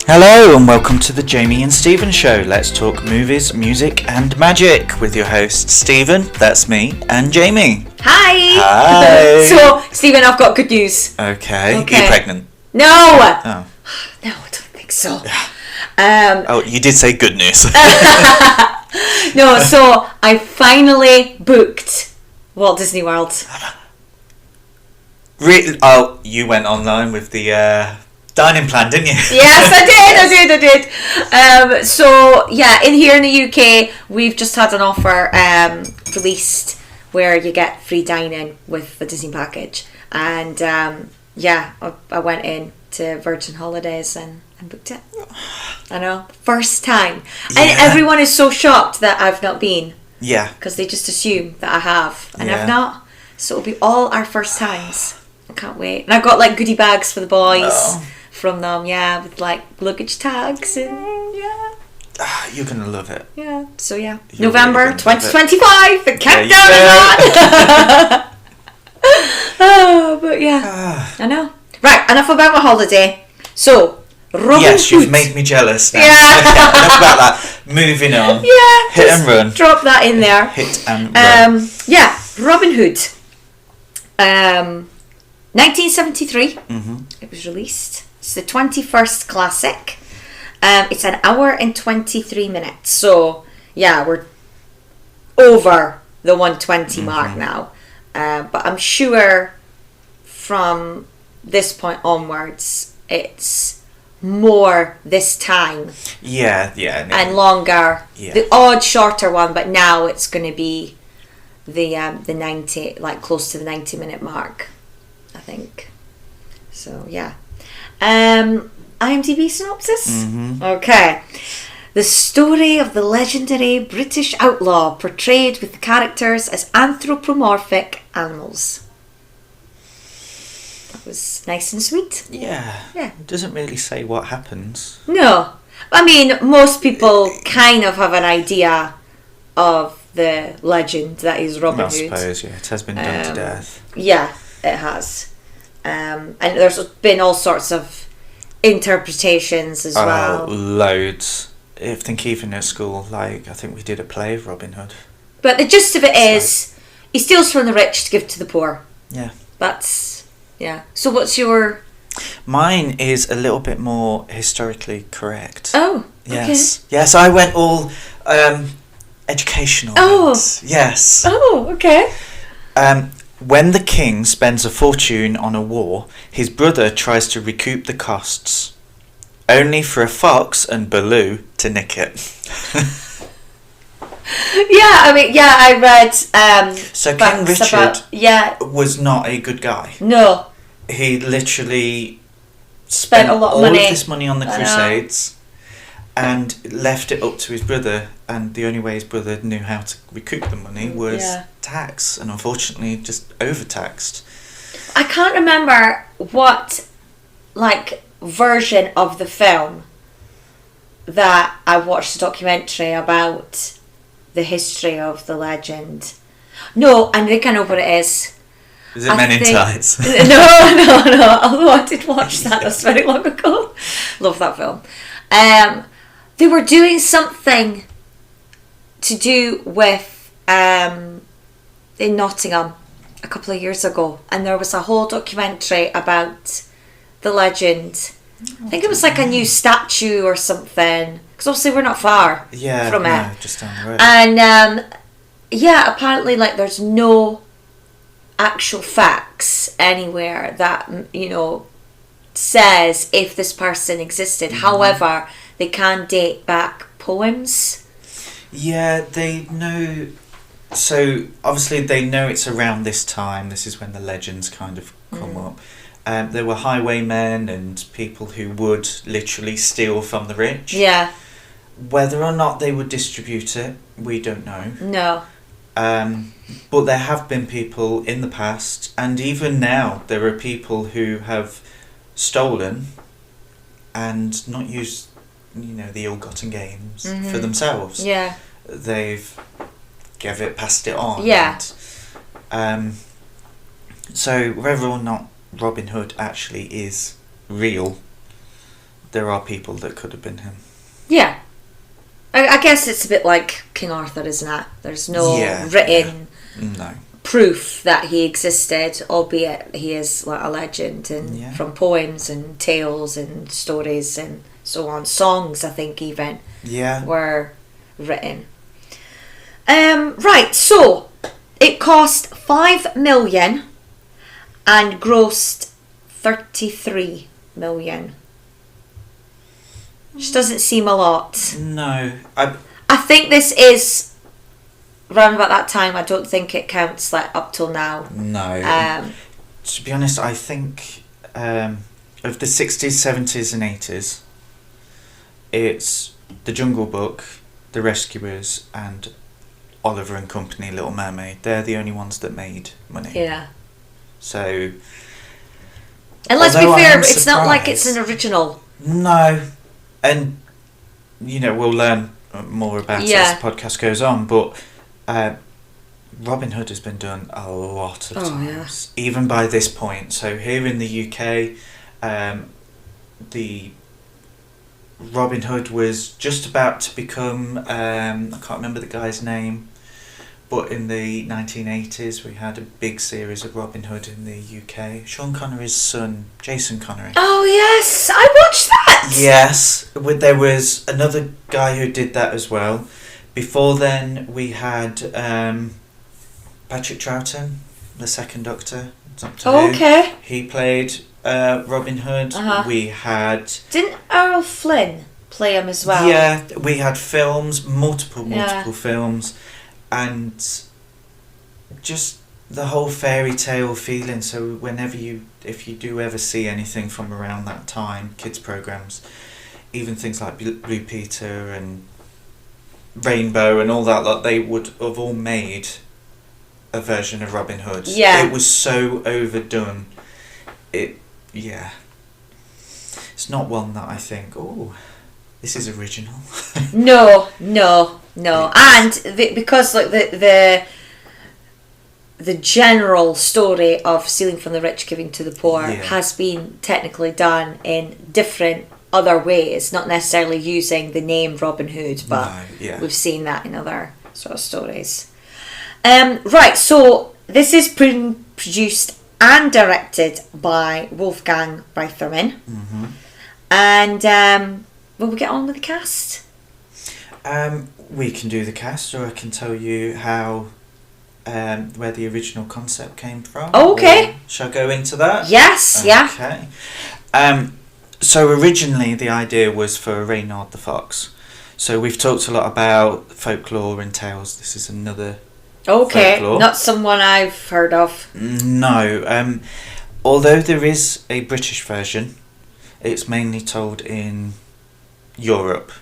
Hello and welcome to the Jamie and Stephen Show. Let's talk movies, music and magic with your hosts Stephen, that's me, and Jamie. Hi! Hi! So, Stephen, I've got good news. Okay. Are you pregnant? No! Oh. No, I don't think so. Oh, you did say good news. No, so I finally booked Walt Disney World. Really? Oh, you went online with the dining plan, didn't you? Yes, I did. So, yeah, in the UK, we've just had an offer released where you get free dining with the Disney package. And, I went in to Virgin Holidays and booked it. I know. First time. Yeah. And everyone is so shocked that I've not been. Yeah. Because they just assume that I have. And I've not. So it'll be all our first times. I can't wait. And I've got like goodie bags for the boys from them, with like luggage tags and You're going to love it. Yeah. So You're November really 2025. The countdown is on. But yeah. I know. Right, enough about my holiday. So, Robin Yes, Hood. you've made me jealous now. Yeah. Okay, enough about that. Moving on. Yeah. Hit and run. Drop that in there. Hit and run. Robin Hood. 1973. Mm-hmm. It was released. It's the 21st classic. It's an hour and 23 minutes. So, we're over the 120 mark now. But I'm sure from this point onwards, it's more this time. Yeah. And longer. Yeah. The odd shorter one, but now it's going to be the 90, like close to the 90-minute mark, I think. So, yeah. IMDb synopsis? Mm-hmm. Okay. The story of the legendary British outlaw portrayed with the characters as anthropomorphic animals. That was nice and sweet. Yeah. It doesn't really say what happens. No. I mean, most people kind of have an idea of the legend that is Robin Hood. I suppose, it has been done to death. Yeah, it has. And there's been all sorts of interpretations as well. Loads. I think even at school, I think we did a play of Robin Hood. But the gist of it is, he steals from the rich to give to the poor. Yeah. So what's your... Mine is a little bit more historically correct. Oh, yes. Okay. Yes, I went all educational. Oh. Yes. Oh, okay. When the king spends a fortune on a war, his brother tries to recoup the costs, only for a fox and Baloo to nick it. I read... so King Richard was not a good guy. No. He literally spent a lot of money. All of this money on the Crusades and left it up to his brother, and the only way his brother knew how to recoup the money was tax, and unfortunately just overtaxed. I can't remember what version of the film that I watched a documentary about the history of the legend. No, I think I know what it is. Is it Men in Tights? No. Although I did watch that. That's very long ago. Love that film. They were doing something to do with in Nottingham a couple of years ago, and there was a whole documentary about the legend. I think it was like a new statue or something, because obviously we're not far from it. Just down the road. And apparently there's no actual facts anywhere that says if this person existed. Mm-hmm. However, they can date back poems. Yeah, they know. So obviously they know it's around this time. This is when the legends kind of come up. There were highwaymen and people who would literally steal from the rich. Yeah. Whether or not they would distribute it, we don't know. No. But there have been people in the past, and even now there are people who have stolen and not used, the ill-gotten gains for themselves. Yeah. They've passed it on. Yeah. And, so whether or not Robin Hood actually is real, there are people that could have been him. Yeah. I guess it's a bit like King Arthur, isn't it? There's no written proof that he existed, albeit he is like a legend, and from poems and tales and stories and so on. Songs, I think, even were written. Right, so it cost $5 million and grossed $33 million. Which doesn't seem a lot. No. I think this is around about that time. I don't think it counts like up till now. No. To be honest, I think of the 60s, 70s and 80s, it's The Jungle Book, The Rescuers and Oliver and Company, Little Mermaid. They're the only ones that made money. Yeah. So... And let's be fair, it's not like it's an original. No. And, you know, we'll learn more about it as the podcast goes on, but Robin Hood has been done a lot of times, even by this point. So here in the UK, the Robin Hood was just about to become, I can't remember the guy's name, but in the 1980s we had a big series of Robin Hood in the UK. Sean Connery's son, Jason Connery. Oh yes, I watched that! Yes, there was another guy who did that as well. Before then we had Patrick Troughton, the second Doctor. Doctor Who. Okay. He played Robin Hood. We had... Didn't Errol Flynn play him as well? Yeah, we had films, multiple films, and just the whole fairy tale feeling. So if you do ever see anything from around that time, kids programs, even things like Blue Peter and Rainbow and all that, like, they would have all made a version of Robin Hood. Yeah. It was so overdone. It's not one that I think, oh, this is original. No. And because like the general story of stealing from the rich, giving to the poor has been technically done in different other ways, not necessarily using the name Robin Hood, but we've seen that in other sort of stories. Right, so this is produced and directed by Wolfgang Reitherman. And will we get on with the cast? We can do the cast, or I can tell you how where the original concept came from. Okay. Shall I go into that? Yes, Okay. So originally the idea was for Reynard the Fox. So we've talked a lot about folklore and tales. This is another folklore. Not someone I've heard of. No. Although there is a British version, it's mainly told in Europe.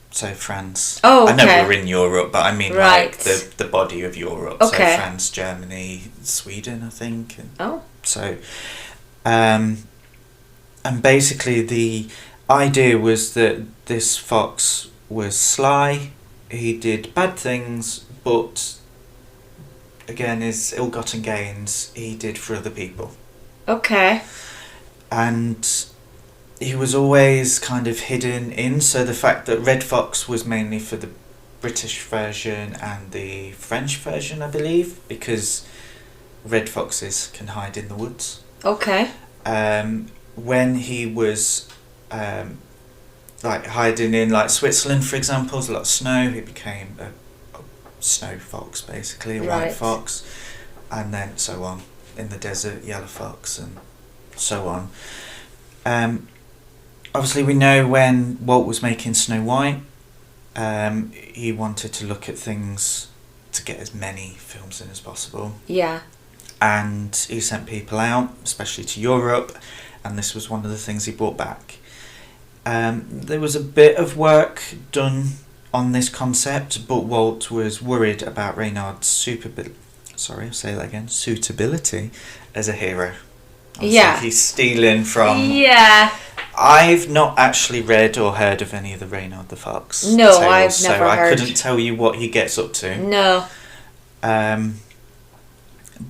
So France. Oh, okay. I know we're in Europe, but I mean like the body of Europe. Okay. So France, Germany, Sweden, I think. So, and basically the idea was that this fox was sly. He did bad things, but again, his ill-gotten gains he did for other people. Okay. And he was always kind of hidden in, so the fact that Red Fox was mainly for the British version and the French version, I believe, because red foxes can hide in the woods. Okay. When he was like hiding in like Switzerland, for example, there's a lot of snow, he became a snow fox, basically, a white fox, and then so on. In the desert, yellow fox, and so on. Obviously, we know when Walt was making Snow White, he wanted to look at things to get as many films in as possible. Yeah. And he sent people out, especially to Europe, and this was one of the things he brought back. There was a bit of work done on this concept, but Walt was worried about Reynard's suitability as a hero. Obviously, he's stealing from... Yeah. I've not actually read or heard of any of the Reynard the Fox tales, I've never heard. So I couldn't tell you what he gets up to. No.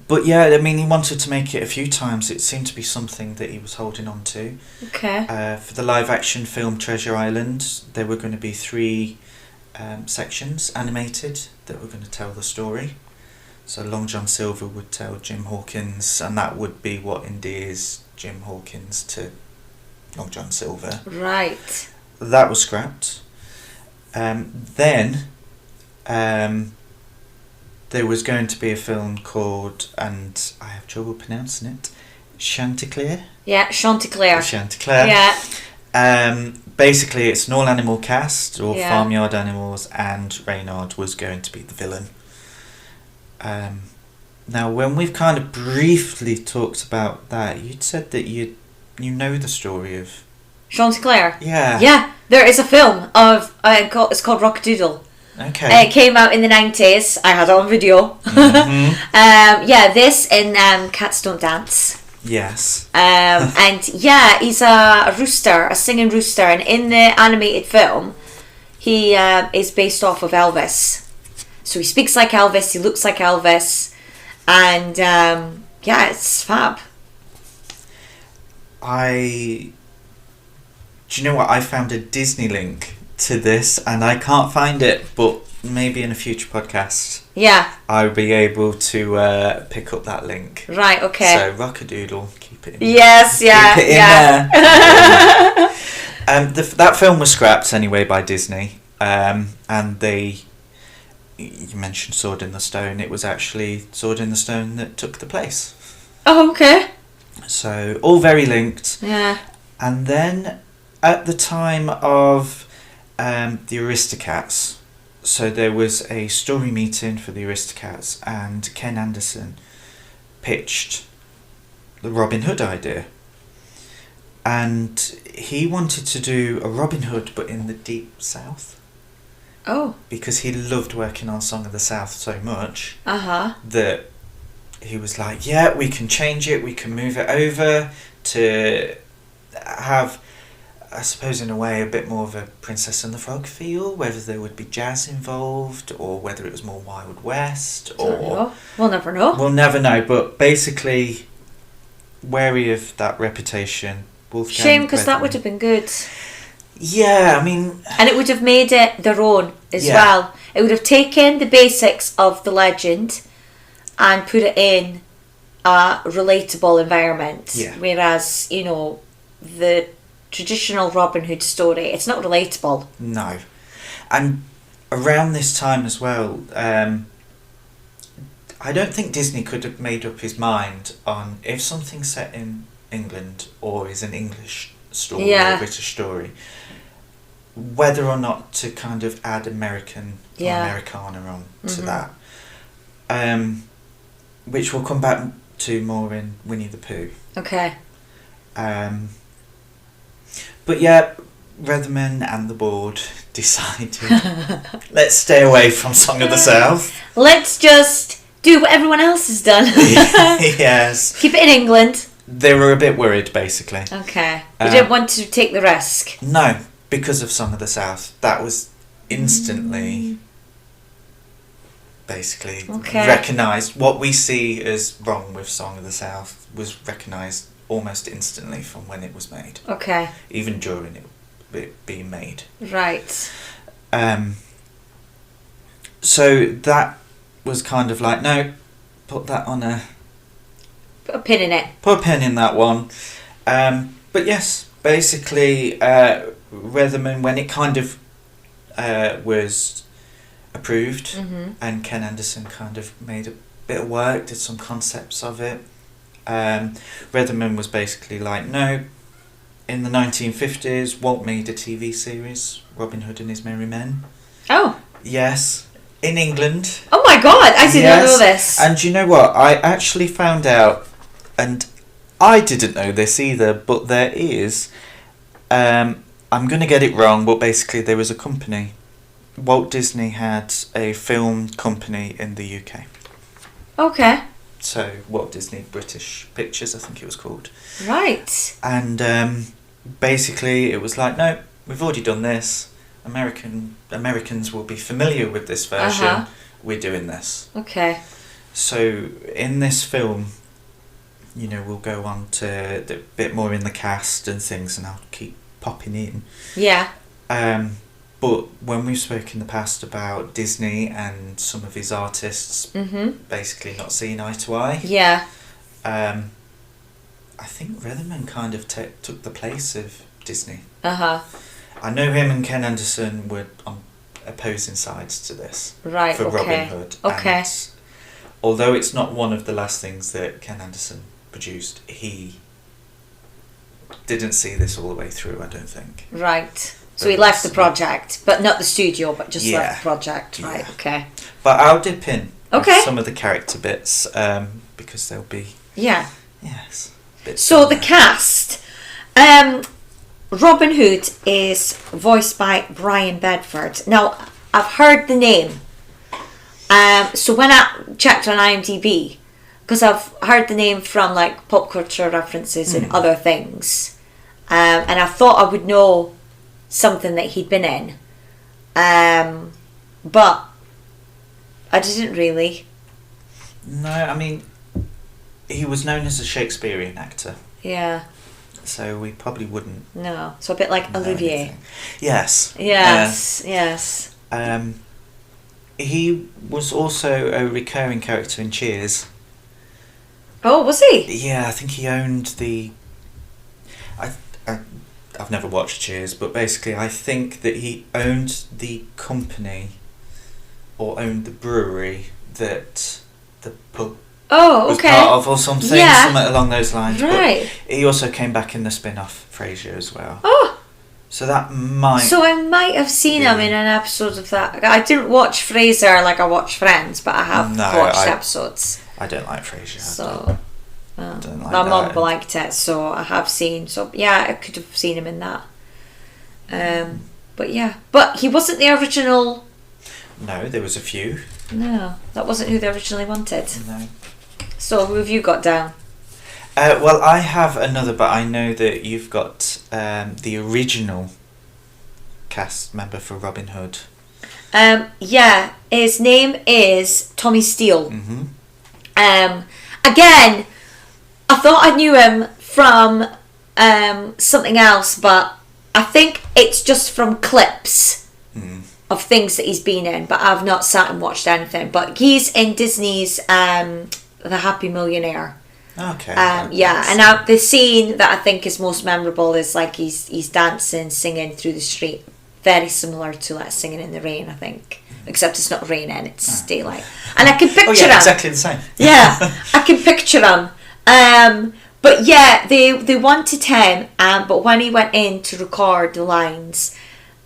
But yeah, I mean, he wanted to make it a few times. It seemed to be something that he was holding on to. Okay. For the live-action film Treasure Island, there were going to be 3 sections animated that were going to tell the story. So Long John Silver would tell Jim Hawkins, and that would be what endears Jim Hawkins to Long John Silver. Right. That was scrapped. Then there was going to be a film called, and I have trouble pronouncing it, Chanticleer? Yeah, Chanticleer. Chanticleer. Yeah. Basically, it's an all-animal cast, all Yeah. farmyard animals, and Reynard was going to be the villain. Now, when we've kind of briefly talked about that, you'd said that you know the story of... Chanticleer. Yeah. Yeah, there is a film of it's called Rockadoodle. Okay. It came out in the 90s. I had it on video. Mm-hmm. This in Cats Don't Dance. Yes. And yeah, he's a rooster, a singing rooster, and in the animated film, he is based off of Elvis. So he speaks like Elvis, he looks like Elvis, and yeah, it's fab. Do you know what? I found a Disney link to this, and I can't find it, but maybe in a future podcast, Yeah. I'll be able to pick up that link. Right. Okay. So Rockadoodle, keep it in. Yes. Yeah. Keep it in yeah. there. That film was scrapped anyway by Disney, and you mentioned Sword in the Stone. It was actually Sword in the Stone that took the place. Oh, okay. So all very linked. Yeah. And then at the time of the Aristocats, so there was a story meeting for the Aristocats, and Ken Anderson pitched the Robin Hood idea. And he wanted to do a Robin Hood but in the deep south. Oh. Because he loved working on Song of the South so much that he was like, yeah, we can change it, we can move it over to have, I suppose in a way, a bit more of a Princess and the Frog feel, whether there would be jazz involved or whether it was more Wild West. Or we'll never know. We'll never know, but basically, wary of that reputation. Wolfgang Shame, because that Reitman. would have been good. Yeah, I mean... And it would have made it their own as well. It would have taken the basics of the legend and put it in a relatable environment. Yeah. Whereas, you know, the traditional Robin Hood story, it's not relatable. No. And around this time as well, I don't think Disney could have made up his mind on if something's set in England or is an English story or a British story, whether or not to kind of add American or Americana on to that. Which we'll come back to more in Winnie the Pooh. Okay. But yeah, Reitman and the board decided, let's stay away from Song of the South. Let's just do what everyone else has done. Yes. Keep it in England. They were a bit worried, basically. Okay. They didn't want to take the risk. No, because of Song of the South. That was instantly, basically, recognised. What we see as wrong with Song of the South was recognised almost instantly from when it was made. Okay. Even during it being made. Right. So that was kind of like, no, put that on a... Put a pin in it. Put a pin in that one. But yes, basically, Reitman, when it kind of was approved, and Ken Anderson kind of made a bit of work, did some concepts of it, Reitman was basically like, no, in the 1950s, Walt made a TV series, Robin Hood and His Merry Men. Oh. Yes, in England. Oh my god, I did not know this. And you know what, I actually found out, and I didn't know this either, but there is, I'm going to get it wrong, but basically there was a company. Walt Disney had a film company in the UK. Okay. So, Walt Disney British Pictures, I think it was called. Right. And basically it was like, no, we've already done this. Americans will be familiar with this version. We're doing this. Okay. So in this film, you know, we'll go on to a bit more in the cast and things, and I'll keep popping in. Yeah. But when we've spoken in the past about Disney and some of his artists basically not seeing eye to eye, Yeah. I think Rhythman kind of took the place of Disney. Uh-huh. I know him and Ken Anderson were on opposing sides to this. Right, for okay. Robin Hood. Okay. And although it's not one of the last things that Ken Anderson produced, he didn't see this all the way through, I don't think. Right. So he left the project, but not the studio, but just left the project. Right, Yeah. okay. But I'll dip in Okay. with some of the character bits, because there'll be... Yeah. Yes. Bits So in the there. cast, Robin Hood is voiced by Brian Bedford. Now, I've heard the name. So when I checked on IMDb, because I've heard the name from like pop culture references and other things, and I thought I would know something that he'd been in, but I didn't really. No, I mean, he was known as a Shakespearean actor, Yeah. so we probably wouldn't No. So a bit like know Olivier. anything. Yes. Yes. Yes. He was also a recurring character in Cheers. Oh, was he? Yeah, I think he owned the... I've never watched Cheers, but basically I think that he owned the company or owned the brewery that the pub Oh, was okay. part of or something, Yeah. something along those lines. Right. But he also came back in the spin-off Frasier as well. Oh, So that might... so I might have seen him in an episode of that. I didn't watch Frasier like I watched Friends, but I have watched episodes. I don't like Frasier. So don't like my mum that. liked it, so I have seen. So yeah, I could have seen him in that. But yeah, but he wasn't the original. No, there was a few. No, that wasn't who they originally wanted. No. So who have you got down? Well, I have another, but I know that you've got the original cast member for Robin Hood. Yeah, his name is Tommy Steele. Mm-hmm. Again, I thought I knew him from something else, but I think it's just from clips of things that he's been in, but I've not sat and watched anything. But he's in Disney's The Happy Millionaire. Okay. Yeah, and the scene that I think is most memorable is like he's dancing, singing through the street. Very similar to like Singing in the Rain, I think. Except it's not raining, it's daylight. And I can picture him. Exactly the same. Yeah, I can picture him. But yeah, they wanted him, but when he went in to record the lines,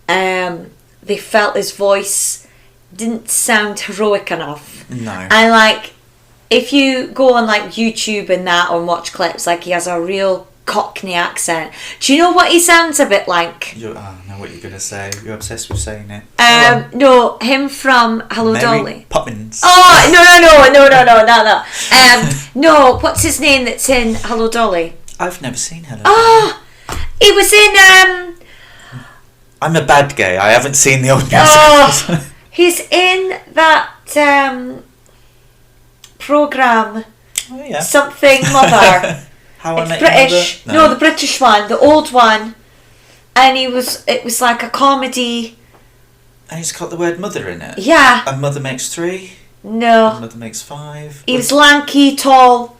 they felt his voice didn't sound heroic enough. No. And like, if you go on like YouTube and that or watch clips, like he has a real Cockney accent. Do you know what he sounds a bit like? I know what you're going to say. You're obsessed with saying it. No, him from Hello Mary Dolly. Poppins. Oh, no. No, what's his name that's in Hello Dolly? I've never seen Hello Oh, he was in, I'm a bad gay. I haven't seen the old musicals. oh, he's in that, programme, Oh, yeah. Something Mother. How I It's Met Your British. Mother? No, the British one, the old one. And it was like a comedy. And he's got the word mother in it. Yeah. A mother makes 3. A No. mother makes 5. He was lanky, tall.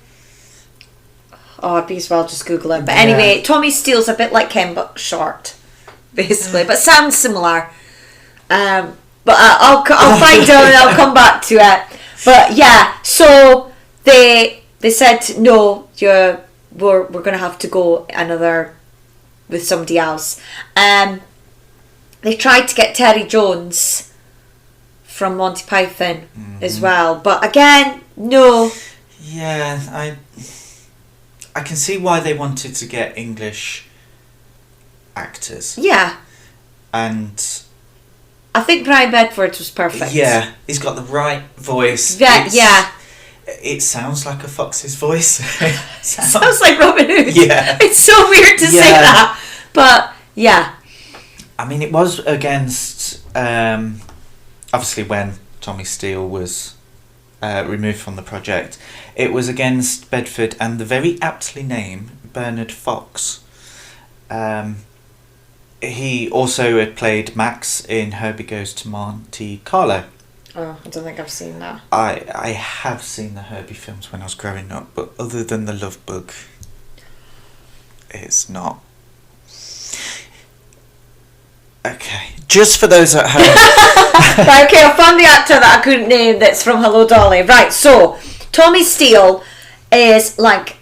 Oh, I'd be as well just Google him. But anyway, Tommy Steele's a bit like him, but short, basically. But sounds similar. But I'll find out and I'll come back to it. But yeah, so they said no, we're gonna have to go another with somebody else. They tried to get Terry Jones from Monty Python as well, but again, no. Yeah, I can see why they wanted to get English actors. Yeah, And I think Brian Bedford was perfect. yeah, he's got the right voice. Yeah. It sounds like a fox's voice. Sounds like Robin Hood. Yeah. It's so weird to say that. But yeah. I mean, it was against obviously when Tommy Steele was removed from the project. It was against Bedford and the very aptly named Bernard Fox. He also had played Max in Herbie Goes to Monte Carlo. Oh, I don't think I've seen that. I have seen the Herbie films when I was growing up, but other than The Love Bug, it's not. Okay, just for those at home. Right, okay, I found the actor that I couldn't name that's from Hello Dolly. Right, so Tommy Steele is like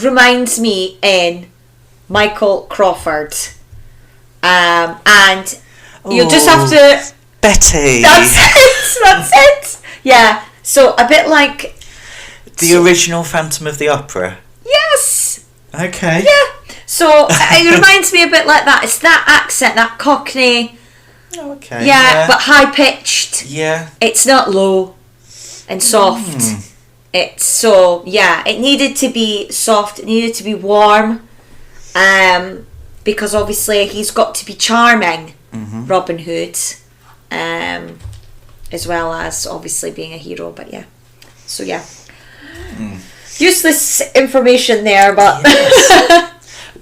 reminds me in Michael Crawford, and you'll just have to. Betty. That's it. That's it. Yeah. So a bit like the original Phantom of the Opera. Yes. Okay. Yeah. So it reminds me a bit like that. It's that accent, that Cockney. Oh, okay. Yeah, but high pitched. Yeah. It's not low and soft. It's so it needed to be soft. It needed to be warm, because obviously he's got to be charming, Robin Hood, as well as obviously being a hero. But yeah, so yeah, useless information there, but. Yes.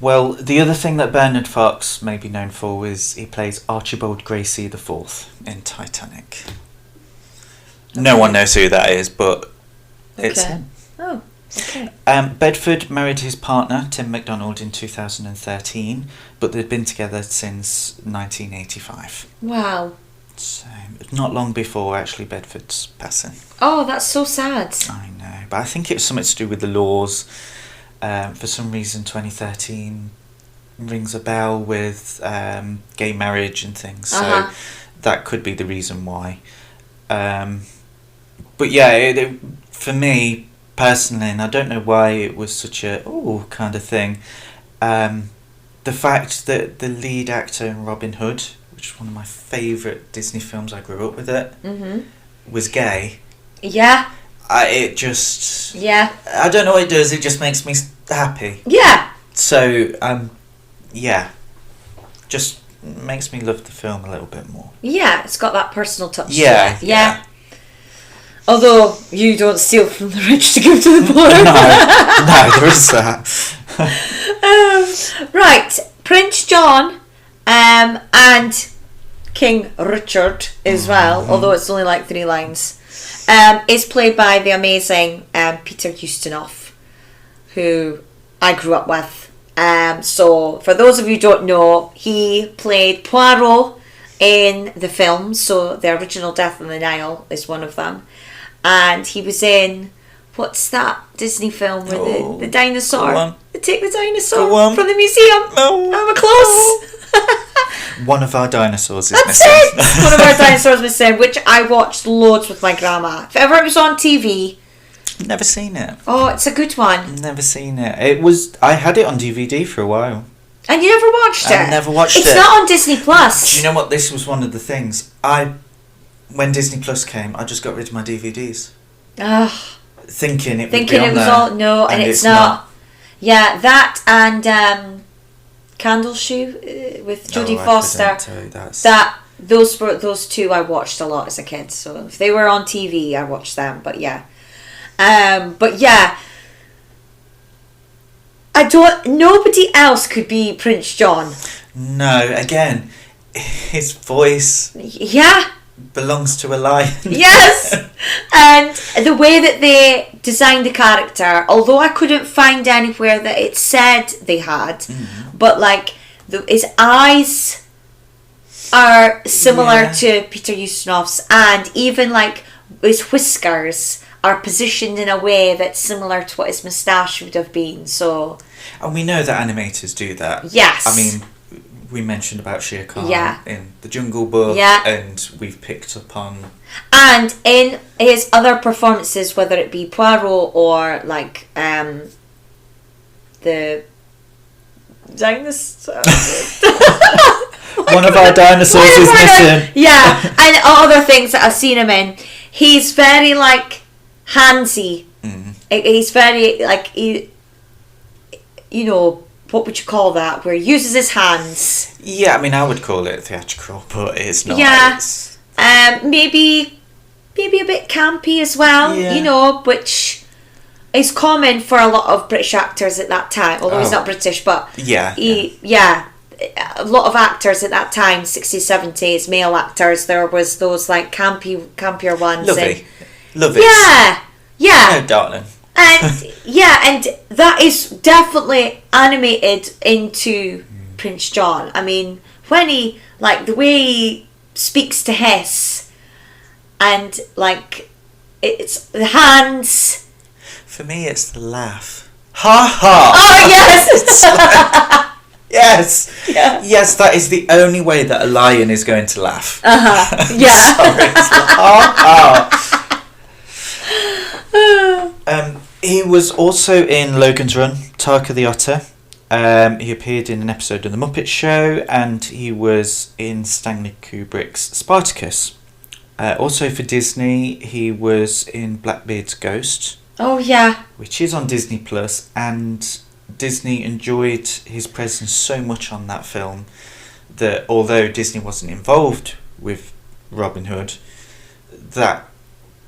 Well, the other thing that Bernard Fox may be known for is he plays Archibald Gracie IV in Titanic. Okay. No one knows who that is, but it's him. Oh, okay. Bedford married his partner, Tim MacDonald, in 2013, but they'd been together since 1985. Wow. So, not long before, actually, Bedford's passing. Oh, that's so sad. I know, but I think it was something to do with the laws. For some reason, 2013 rings a bell with gay marriage and things, so that could be the reason why. But yeah, for me personally, and I don't know why it was such a kind of thing, the fact that the lead actor in Robin Hood, which is one of my favourite Disney films, I grew up with it, was gay. Yeah. It just... Yeah. I don't know what it does, it just makes me happy. Yeah. So, yeah. Just makes me love the film a little bit more. Yeah, it's got that personal touch to Yeah. it. Yeah. Although, you don't steal from the rich to give to the poor. No, there is that. Right, Prince John and King Richard as well, although it's only like 3 lines. Is played by the amazing Peter Ustinov, who I grew up with. So, for those of you who don't know, he played Poirot in the film. So, the original Death on the Nile is one of them. And he was in, what's that Disney film with the dinosaur? They take the dinosaur from the museum. I'm close. One of our dinosaurs is That's missing. It. One of our dinosaurs missing, which I watched loads with my grandma. If ever it was on TV. Never seen it. Oh, it's a good one. Never seen it. I had it on DVD for a while. And you never watched it? I never watched it. It's not on Disney Plus. Do you know what? This was one of the things. When Disney Plus came, I just got rid of my DVDs. Ugh. Thinking it Thinking would be on it was there, all... No, and it's not. Yeah, that and... Candle Shoe with Jodie Foster. Those 2 I watched a lot as a kid. So if they were on TV, I watched them. But yeah, nobody else could be Prince John. No, again, his voice. Yeah. Belongs to a lion. Yes. And the way that they designed the character, although I couldn't find anywhere that it said they had, but like his eyes are similar to Peter Ustinov's, and even like his whiskers are positioned in a way that's similar to what his moustache would have been. So, and we know that animators do that. Yes. I mean, we mentioned about Shere Khan in the Jungle Book, and we've picked up on... And in his other performances, whether it be Poirot or like the dinosaur... One of our dinosaurs is missing. Yeah, and other things that I've seen him in. He's very like handsy. He's very like... what would you call that? Where he uses his hands. Yeah, I mean, I would call it theatrical, but it's not. Yeah. Maybe maybe a bit campy as well, Yeah. you know, which is common for a lot of British actors at that time, although he's Oh. not British, but Yeah. a lot of actors at that time, 60s, 70s, male actors, there was those like campier ones. Lovey. Love And, it. yeah. No, darling. And and that is definitely animated into Prince John. I mean, when he, like, the way he speaks to Hess, and like it's the hands. For me, it's the laugh. Ha ha! Oh yes. Yes. Yeah. Yes, that is the only way that a lion is going to laugh. Yeah. Sorry, it's like, ha ha. He was also in Logan's Run, Tarka the Otter. He appeared in an episode of The Muppet Show, and he was in Stanley Kubrick's Spartacus. Also for Disney, he was in Blackbeard's Ghost, Oh yeah. which is on Disney Plus, and Disney enjoyed his presence so much on that film that although Disney wasn't involved with Robin Hood, that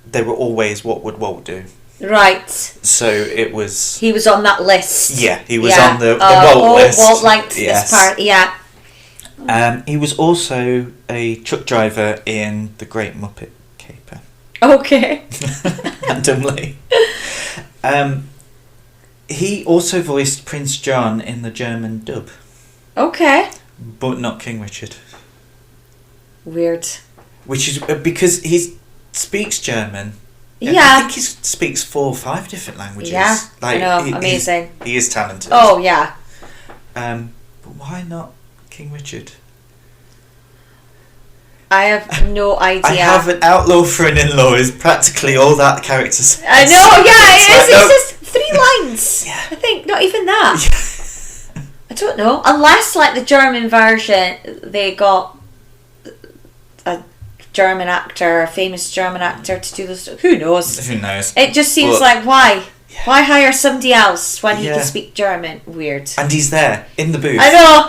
they were always, what would Walt do? Right. So it was... He was on that list. Yeah, he was on the Oh, Walt list. Walt liked Yes. this part. Yeah. He was also a truck driver in The Great Muppet Caper. Okay. Randomly. He also voiced Prince John in the German dub, Okay. but not King Richard. Weird. Which is because he speaks German. I Yeah. think he speaks 4 or 5 different languages. Yeah. I know. He's- Amazing. He is talented. Oh yeah. But why not King Richard? I have no idea. I have an outlaw for an in-law is practically all that character says. I know, yeah, It's it is. like, It's just 3 lines. Yeah. I think, not even that. I don't know. Unless, like, the German version, they got a German actor, a famous German actor to do this. Who knows? Who knows? It just seems But- like, why? Why hire somebody else when you Yeah. can speak German? Weird. And he's there in the booth. I know.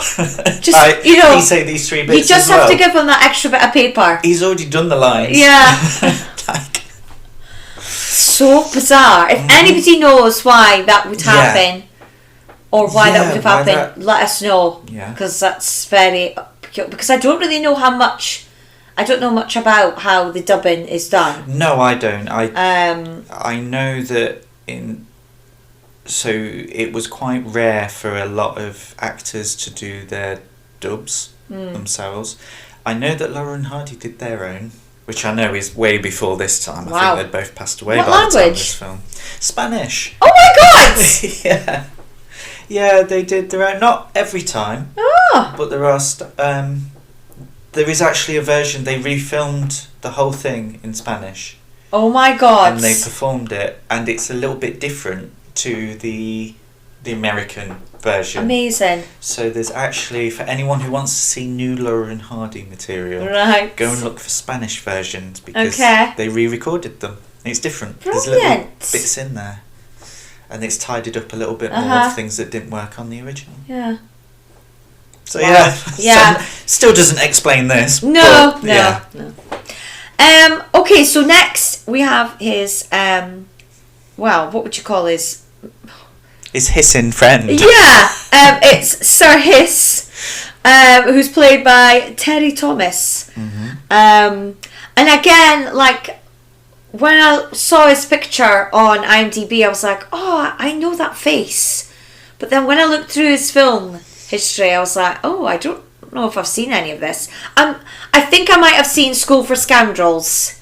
Just, Like, you know, he say these 3 bits you just as have well. to give him that extra bit of paper. He's already done the lines. Yeah. Like, So bizarre. If anybody knows why that would Yeah. happen, or why that Yeah, would have why happened, let us know. Yeah. Because that's very... Because I don't really know how much... I don't know much about how the dubbing is done. no, I don't. Um, I know that so it was quite rare for a lot of actors to do their dubs themselves. I know that Laura and Hardy did their own, which I know is way before this time. Wow. I think they'd both passed away What by the time of language? this film. Spanish. oh my god! Yeah. Yeah, they did their own. Not every time, Oh, but there are... there is actually a version, they refilmed the whole thing in Spanish. oh my god. And they performed it, and it's a little bit different to the American version. Amazing. So there's actually, for anyone who wants to see new Laura and Hardy material, Right. go and look for Spanish versions because Okay. they re-recorded them. It's different. There's little Brilliant. bits in there, and it's tidied up a little bit more Uh-huh. of things that didn't work on the original. Yeah. So Wow. yeah, Yeah. So, still doesn't explain this. No, but, no, yeah. no. Okay, so next we have his, well, what would you call his... His hissing friend. Yeah, it's Sir Hiss, who's played by Terry Thomas. And again, like, when I saw his picture on IMDb, I was like, oh, I know that face. But then when I looked through his film history, I was like, oh, I don't know if I've seen any of this. I think I might have seen School for Scoundrels,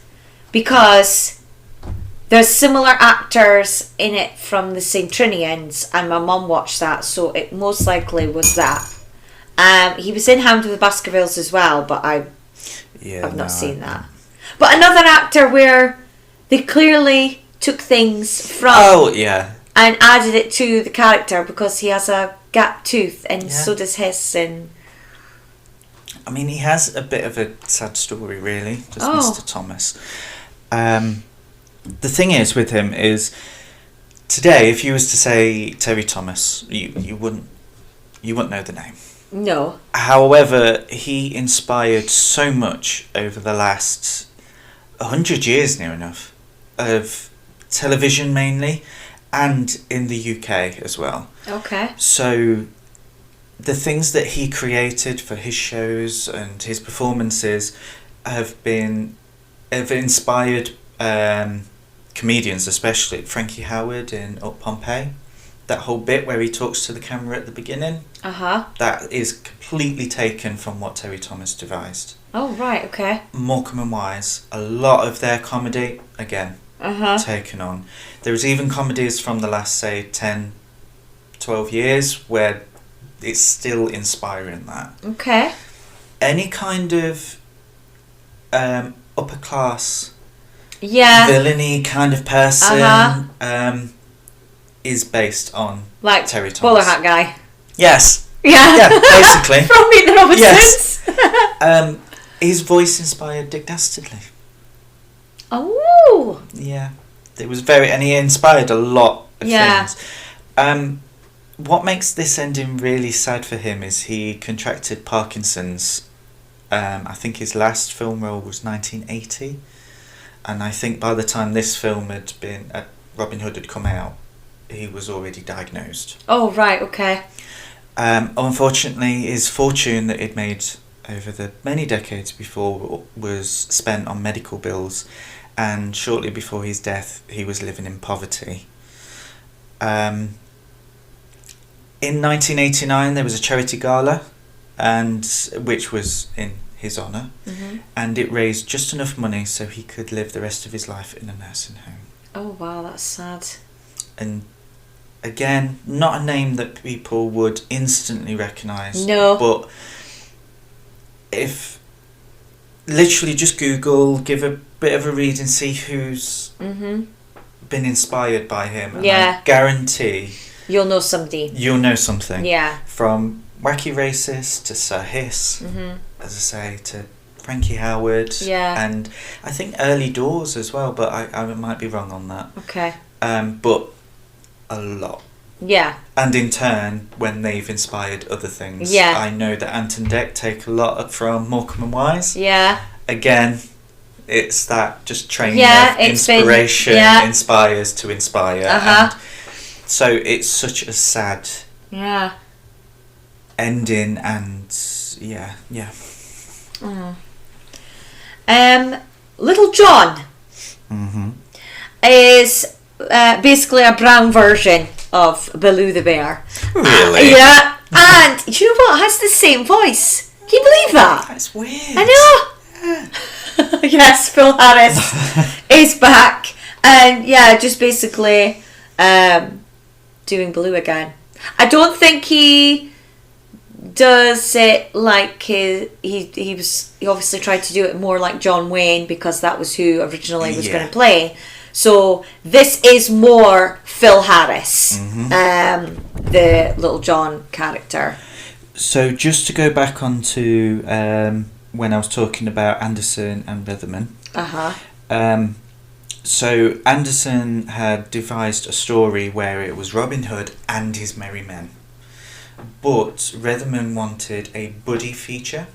because there's similar actors in it from the St. Trinians, and my mum watched that, so it most likely was that. He was in Hound of the Baskervilles as well, but I've not seen that. But another actor where they clearly took things from and added it to the character, because he has a gap tooth, and so does Hiss. And I mean, he has a bit of a sad story, really, does Mr. Thomas. The thing is with him is, today, if you was to say Terry Thomas, you wouldn't know the name. no. However, he inspired so much over the last 100 years near enough of television mainly, and in the UK as well. Okay. So the things that he created for his shows and his performances have inspired comedians, especially Frankie Howard in Up Pompeii. That whole bit where he talks to the camera at the beginning, that is completely taken from what Terry Thomas devised. Oh, right, okay. Morecambe and Wise, a lot of their comedy, again, taken on. There's even comedies from the last, say, 10, 12 years where it's still inspiring that. Okay. Any kind of upper class, villainy kind of person is based on like Terry Thomas. Bowler hat guy. Yes. Yeah, basically. From Meet the Robinsons. Yes. His voice inspired Dick Dastardly. Oh. Yeah. It was and he inspired a lot of things. What makes this ending really sad for him is he contracted Parkinson's. I think his last film role was 1980. And I think by the time this film had been, Robin Hood had come out, he was already diagnosed. Oh, right, okay. Unfortunately, his fortune that he'd made over the many decades before was spent on medical bills, and shortly before his death, he was living in poverty. In 1989, there was a charity gala, which was in his honour, and it raised just enough money so he could live the rest of his life in a nursing home. Oh, wow, that's sad. And again, not a name that people would instantly recognise. No. But if literally just Google, give a bit of a read and see who's been inspired by him. And I guarantee you'll know somebody. You'll know something. Yeah. From Wacky Racist to Sir Hiss, as I say, to Frankie Howard. Yeah. And I think Early Doors as well, but I might be wrong on that. Okay. But a lot. Yeah. And in turn, when they've inspired other things, I know that Ant and Dec take a lot from Morecambe and Wise. Yeah. Again, it's that just train of inspiration inspires to inspire. And so it's such a sad ending, and Little John is basically a brown version of Baloo the bear. Really? Yeah. And do you know what? It has the same voice. Can you believe that? That's weird. I know. Yeah. Yes, Phil Harris is back, and just basically doing Baloo again. I don't think he does it like he obviously tried to do it more like John Wayne, because that was who originally was going to play. So this is more Phil Harris, the Little John character. So just to go back onto when I was talking about Anderson and Reitherman. So Anderson had devised a story where it was Robin Hood and his merry men, but Reitherman wanted a buddy feature.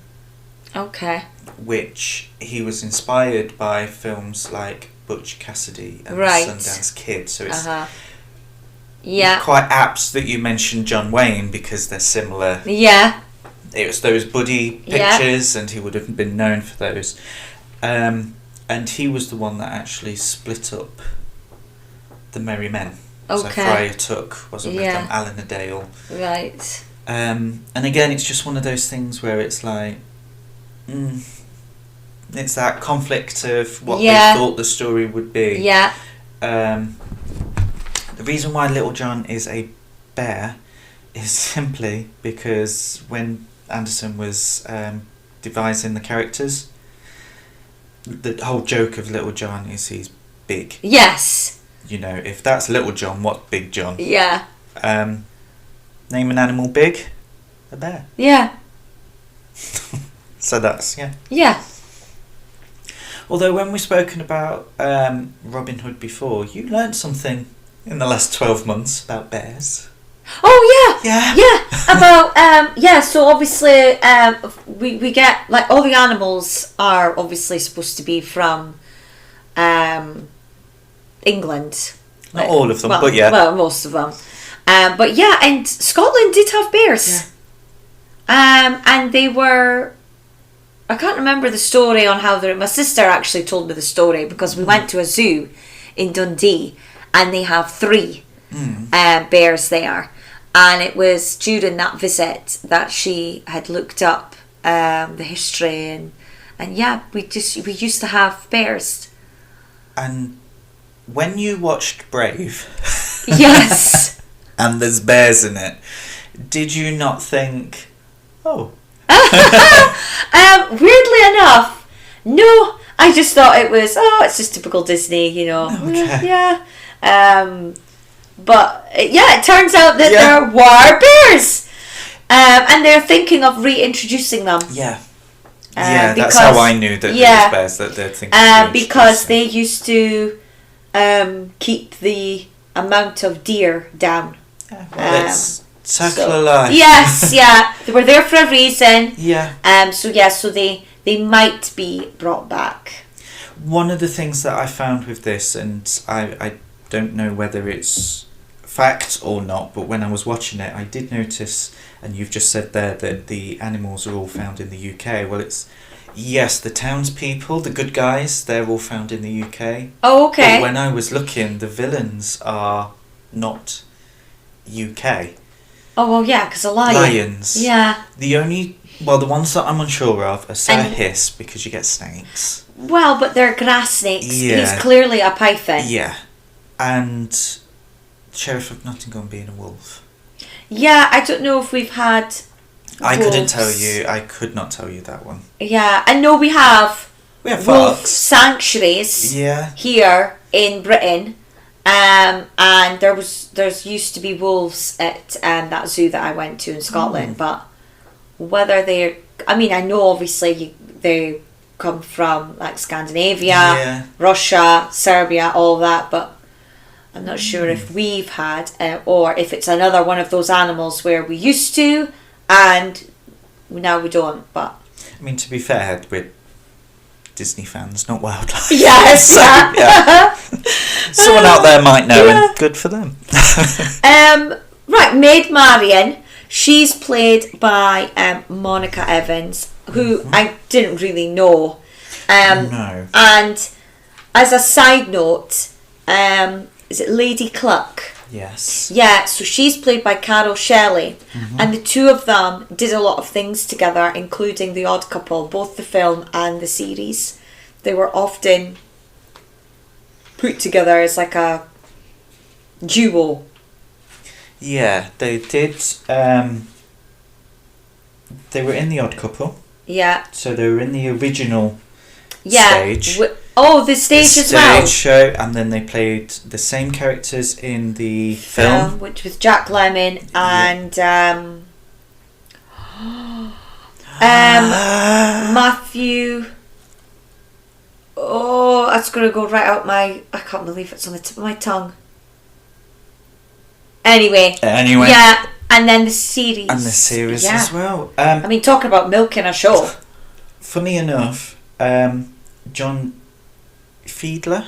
Okay. Which he was inspired by films like Butch Cassidy and The Sundance Kid. So it's quite apt that you mentioned John Wayne, because they're similar. Yeah. It was those buddy pictures, and he would have been known for those. And he was the one that actually split up the Merry Men. Okay. So Friar Tuck wasn't with them, Alan a Dale. Right. And again, it's just one of those things where it's like, it's that conflict of what they thought the story would be. Yeah. The reason why Little John is a bear is simply because when Anderson was devising the characters, the whole joke of Little John is he's big. Yes. You know, if that's Little John, what's Big John? Yeah. Name an animal big? A bear. Yeah. So that's, Yeah. Although when we've spoken about Robin Hood before, you learned something in the last 12 months about bears. Oh, yeah. Yeah. About, so obviously we get, like, all the animals are obviously supposed to be from England. Not all of them, well, but yeah. Well, most of them. But yeah, and Scotland did have bears. Yeah. And they were... I can't remember the story on how my sister actually told me the story, because we went to a zoo in Dundee and they have 3 bears there. And it was during that visit that she had looked up the history and yeah, we used to have bears. And when you watched Brave, yes, and there's bears in it, did you not think, oh? Weirdly enough, no. I just thought it was, it's just typical Disney, you know. Okay. Yeah. But yeah, it turns out that there were bears, and they're thinking of reintroducing them. Yeah. Yeah, that's how I knew that there was bears, that they're thinking. Because they used to keep the amount of deer down. Well, it's circular life. Yes, yeah, they were there for a reason. Yeah. So they might be brought back. One of the things that I found with this, and I don't know whether it's fact or not, but when I was watching it, I did notice, and you've just said there that the animals are all found in the UK. Well, yes, the townspeople, the good guys, they're all found in the UK. Oh, okay. But when I was looking, the villains are not UK. Oh, well, yeah, because a lion. Lions. Yeah. The ones that I'm unsure of are Sir Hiss, because you get snakes. Well, but they're grass snakes. Yeah. He's clearly a python. Yeah. And Sheriff of Nottingham being a wolf. Yeah, I don't know if we've had I wolves. couldn't tell you. I could not tell you that one. Yeah, I know we have wolf fox sanctuaries here in Britain. And there's used to be wolves at that zoo that I went to in Scotland, but whether I know obviously they come from like Scandinavia, Russia, Serbia, all that, but I'm not sure if we've had or if it's another one of those animals where we used to and now we don't. But I mean, to be fair, we're Disney fans, not wildlife. Yes, so, yeah. Someone out there might know, and good for them. Right, Maid Marian. She's played by Monica Evans, who I didn't really know. No. And as a side note, is it Lady Cluck? Yes. Yeah, so she's played by Carol Shelley, and the two of them did a lot of things together, including The Odd Couple, both the film and the series. They were often put together as like a duo. Yeah, they did. They were in The Odd Couple. Yeah. So they were in the original stage. The stage as well. Stage show, and then they played the same characters in the film. Which was Jack Lemmon and Matthew. Oh, that's going to go right out I can't believe it's on the tip of my tongue. Anyway. Yeah, and then the series. And the series as well. I mean, talking about milking a show. Funny enough, John Fiedler,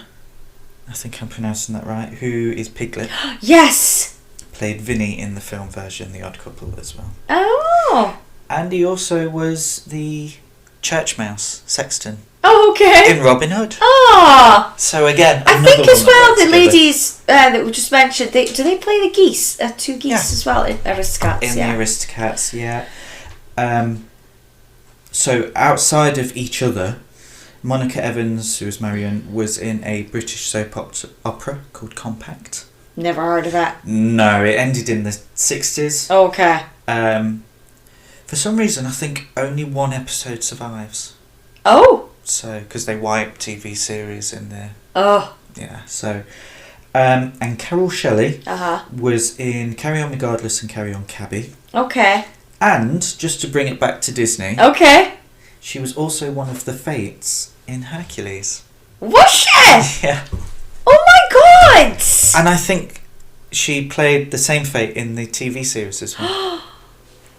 I think I'm pronouncing that right, who is Piglet. Yes! Played Vinny in the film version, The Odd Couple, as well. Oh! And he also was the church mouse, Sexton. Oh, okay. In Robin Hood. Oh! So again, I think as well the ladies that we just mentioned, do they play the geese? 2 geese as well in Aristocats. In the Aristocats, yeah. So outside of each other, Monica Evans, who was Marion, was in a British soap opera called Compact. Never heard of it. No, it ended in the 60s. Okay. For some reason, I think only 1 episode survives. Oh. So, because they wiped TV series in there. Oh. Yeah, so... and Carol Shelley was in Carry On Regardless and Carry On Cabby. Okay. And, just to bring it back to Disney... Okay. She was also one of the Fates in Hercules. Was she? Yeah. Oh my god! And I think she played the same Fate in the TV series as well.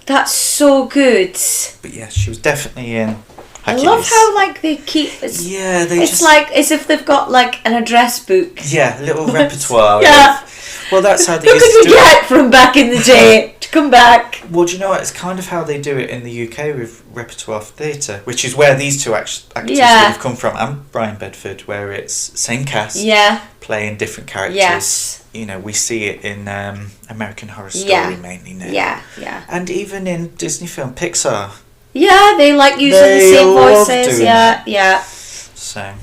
That's so good. But yeah, she was definitely in packages. I love how like they keep. It's like as if they've got like an address book. Yeah, a little repertoire. Yeah. Well, that's how they Who used could to we do get it. from back in the day to come back? Well, do you know what? It's kind of how they do it in the UK with repertoire theatre, which is where these two actors would have come from, and Brian Bedford, where it's same cast, playing different characters. Yes. You know, we see it in American Horror Story mainly now. Yeah. And even in Disney film, Pixar. Yeah, they like using the same voices. Yeah. So.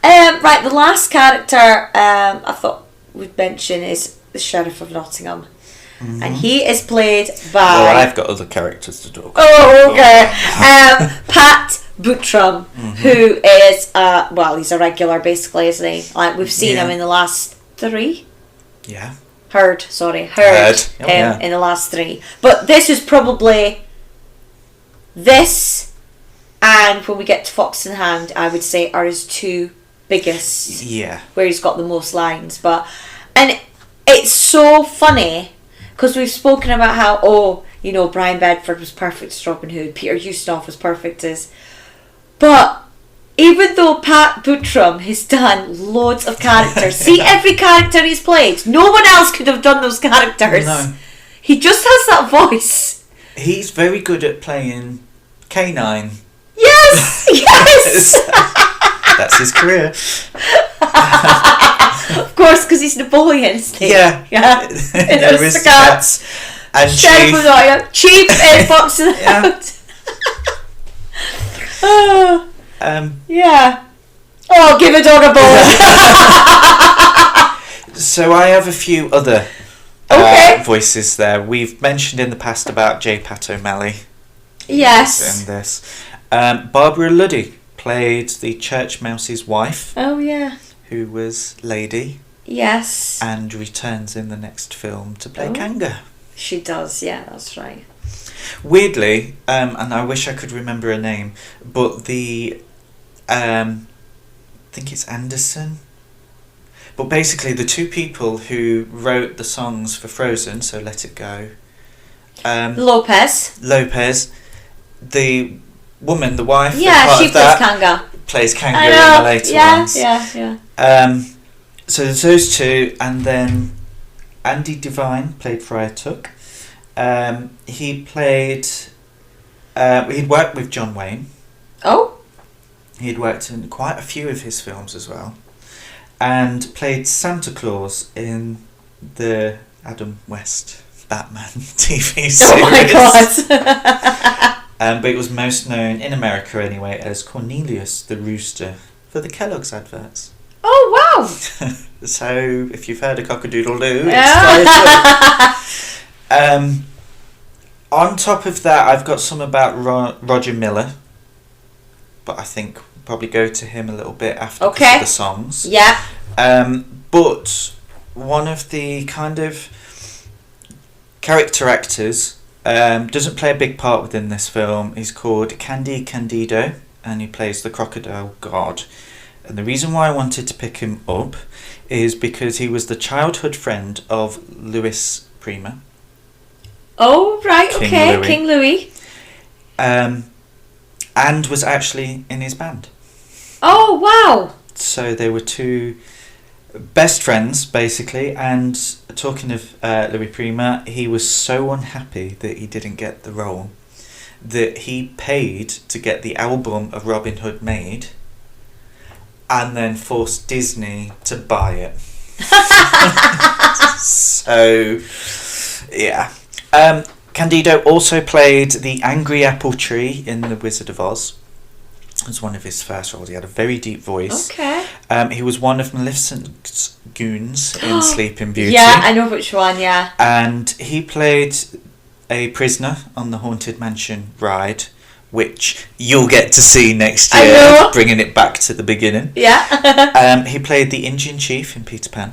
Right, the last character I thought we'd mention is the Sheriff of Nottingham. Mm-hmm. And he is played by... Well, I've got other characters to talk about. Oh, okay. Pat Buttram, who is, he's a regular basically, isn't he? Like, we've seen him in the last 3. Yeah. Heard him in the last 3. But this is probably... This, and when we get to Fox in Hand, I would say are his 2 biggest. Yeah. Where he's got the most lines. And it's so funny... Because we've spoken about how, Brian Bedford was perfect as Robin Hood, Peter Ustinov was perfect as... But even though Pat Buttram has done loads of characters, see every character he's played, no one else could have done those characters. No. He just has that voice. He's very good at playing K9. Yes! That's his career. Of course, because he's Napoleon, isn't he? Yeah. There is that. And Chief in Fox and Hound. Yeah. Oh, give a dog a bone. So I have a few other voices there. We've mentioned in the past about J. Pat O'Malley. Yes. In this. Barbara Luddy played the church mouse's wife. Oh, yeah. Who was Lady. Yes. And returns in the next film to play Kanga. She does, yeah, that's right. Weirdly, and I wish I could remember her name, but the, I think it's Anderson. But basically the 2 people who wrote the songs for Frozen, so Let It Go. Lopez. The woman, the wife. Yeah, she plays Kanga. Plays Kanga in the later ones. Yeah. So there's those 2, and then Andy Devine played Friar Tuck. He played... he'd worked with John Wayne. Oh? He'd worked in quite a few of his films as well. And played Santa Claus in the Adam West Batman TV series. Oh my God! But it was most known, in America anyway, as Cornelius the Rooster for the Kellogg's adverts. Oh, wow! So, if you've heard a cock-a-doodle-doo, on top of that, I've got some about Roger Miller, but I think we'll probably go to him a little bit after the songs. Yeah. But one of the kind of character actors doesn't play a big part within this film. He's called Candy Candido, and he plays the crocodile god. And the reason why I wanted to pick him up is because he was the childhood friend of Louis Prima. Oh, right, King Louis. And was actually in his band. Oh, wow. So they were 2 best friends, basically. And talking of Louis Prima, he was so unhappy that he didn't get the role that he paid to get the album of Robin Hood made and then forced Disney to buy it. So, yeah. Candido also played the Angry Apple Tree in The Wizard of Oz. It was one of his first roles. He had a very deep voice. Okay. He was one of Maleficent's goons in Sleeping Beauty. Yeah, I know which one, yeah. And he played a prisoner on the Haunted Mansion ride, which you'll get to see next year, bringing it back to the beginning. Yeah. He played the Indian chief in Peter Pan.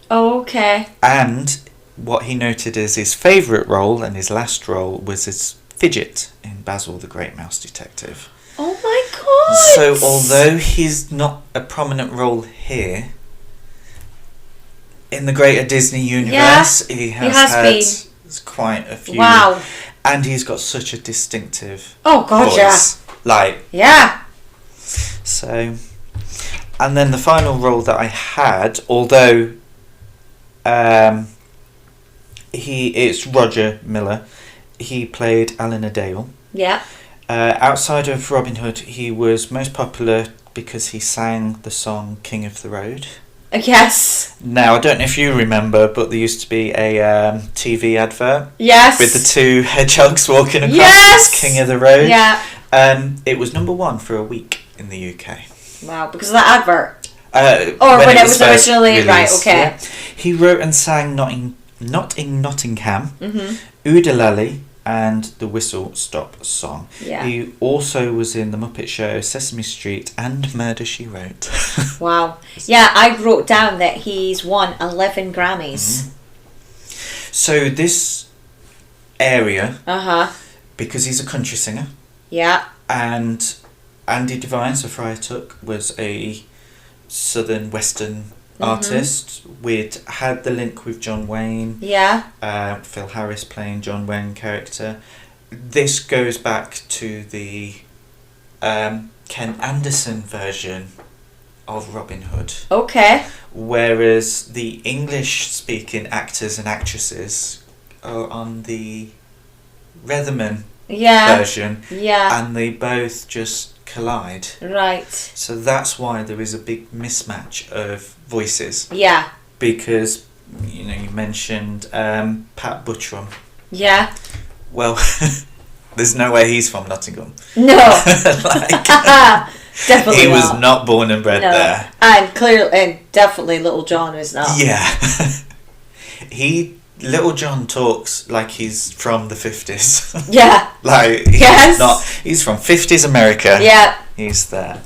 Okay. And what he noted as his favourite role and his last role was as Fidget in Basil the Great Mouse Detective. Oh my God! So although he's not a prominent role here, in the greater Disney universe, he has had quite a few. Wow. And he's got such a distinctive voice. Yeah. So, and then the final role that I had, although it's Roger Miller, he played Alan Dale. Yeah. Outside of Robin Hood, he was most popular because he sang the song King of the Road. Yes. Now, I don't know if you remember, but there used to be a TV advert. Yes. With the two hedgehogs walking across Yes. King of the Road. Yeah. It was number 1 for a week in the UK. Wow, because of that advert? Or when it was originally released, right, okay. Yeah. He wrote and sang Not in Nottingham, Lally, and the Whistle Stop Song. Yeah. He also was in The Muppet Show, Sesame Street, and Murder, She Wrote. Wow. Yeah, I wrote down that he's won 11 Grammys. So this area, Uh-huh. because he's a country singer, Yeah. and Andy Devine, so Friar Tuck, was a southern western artist. We'd had the link with John Wayne. Yeah. Phil Harris playing John Wayne character. This goes back to the Ken Anderson version of Robin Hood. Okay. Whereas the English-speaking actors and actresses are on the Retherman version. Yeah. And they both just collide. Right. So that's why there is a big mismatch of voices. Yeah. Because, you mentioned Pat Buttram. Yeah. Well, there's no way he's from Nottingham. No. Definitely he was not born and bred there. And definitely Little John was not. Yeah. Little John talks like he's from the 50s. Yeah. He's from 50s America. Yeah. He's there.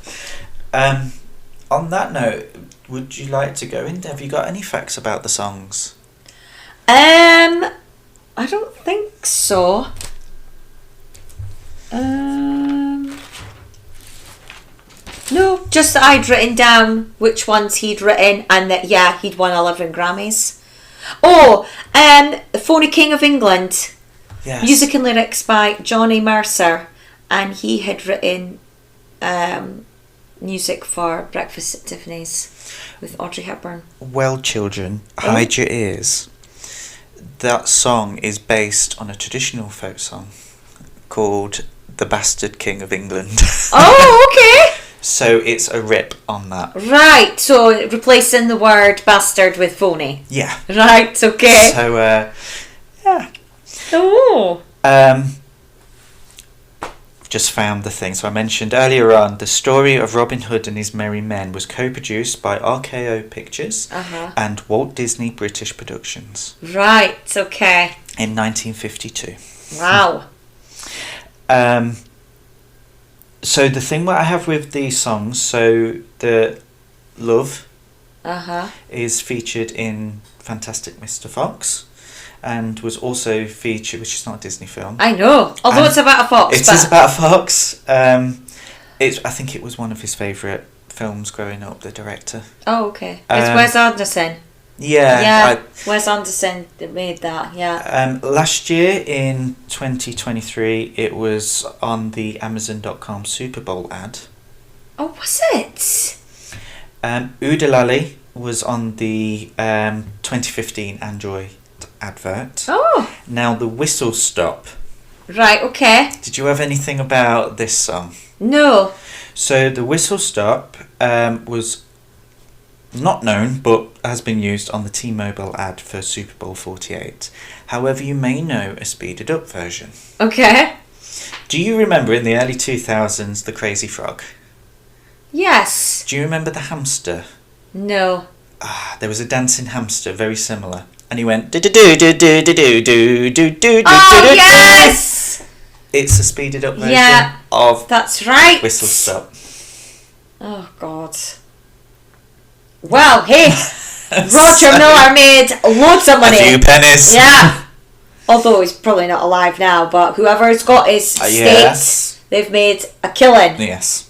On that note, would you like to go in? Have you got any facts about the songs? I don't think so. No, just that I'd written down which ones he'd written and that, he'd won 11 Grammys. Oh, The Phony King of England. Yes. Music and lyrics by Johnny Mercer. And he had written music for Breakfast at Tiffany's with Audrey Hepburn. Well, children, hide your ears. That song is based on a traditional folk song called The Bastard King of England. Oh, okay. So it's a rip on that. Right, so replacing the word bastard with phony. Yeah. Right, okay. So, yeah. Oh. Just found the thing. So I mentioned earlier on, the story of Robin Hood and his Merry Men was co-produced by RKO Pictures and Walt Disney British Productions. Right, okay. In 1952. Wow. So the thing what I have with these songs, so the Love is featured in Fantastic Mr. Fox and was also featured, which is not a Disney film. I know, although it's about a fox. It is about a fox. I think it was one of his favourite films growing up, the director. Oh, okay. It's Wes Anderson. Yeah. Wes Anderson made that, yeah. Last year in 2023, it was on the Amazon.com Super Bowl ad. Oh, was it? Lally was on the 2015 Android advert. Oh. Now the Whistle Stop. Right, okay. Did you have anything about this song? No. So the Whistle Stop was not known, but has been used on the T-Mobile ad for Super Bowl 48. However, you may know a speeded up version. Okay. Do you remember in the early 2000s the Crazy Frog? Yes. Do you remember the hamster? No. There was a dancing hamster, very similar. And he went do do do do do do do do do do. Oh, yes! It's a speeded up version of that's right. Whistle Stop. Oh, God. Well, hey, Roger Miller made loads of money. A few pennies. Yeah. Although he's probably not alive now, but whoever's got his estate, they've made a killing. Yes.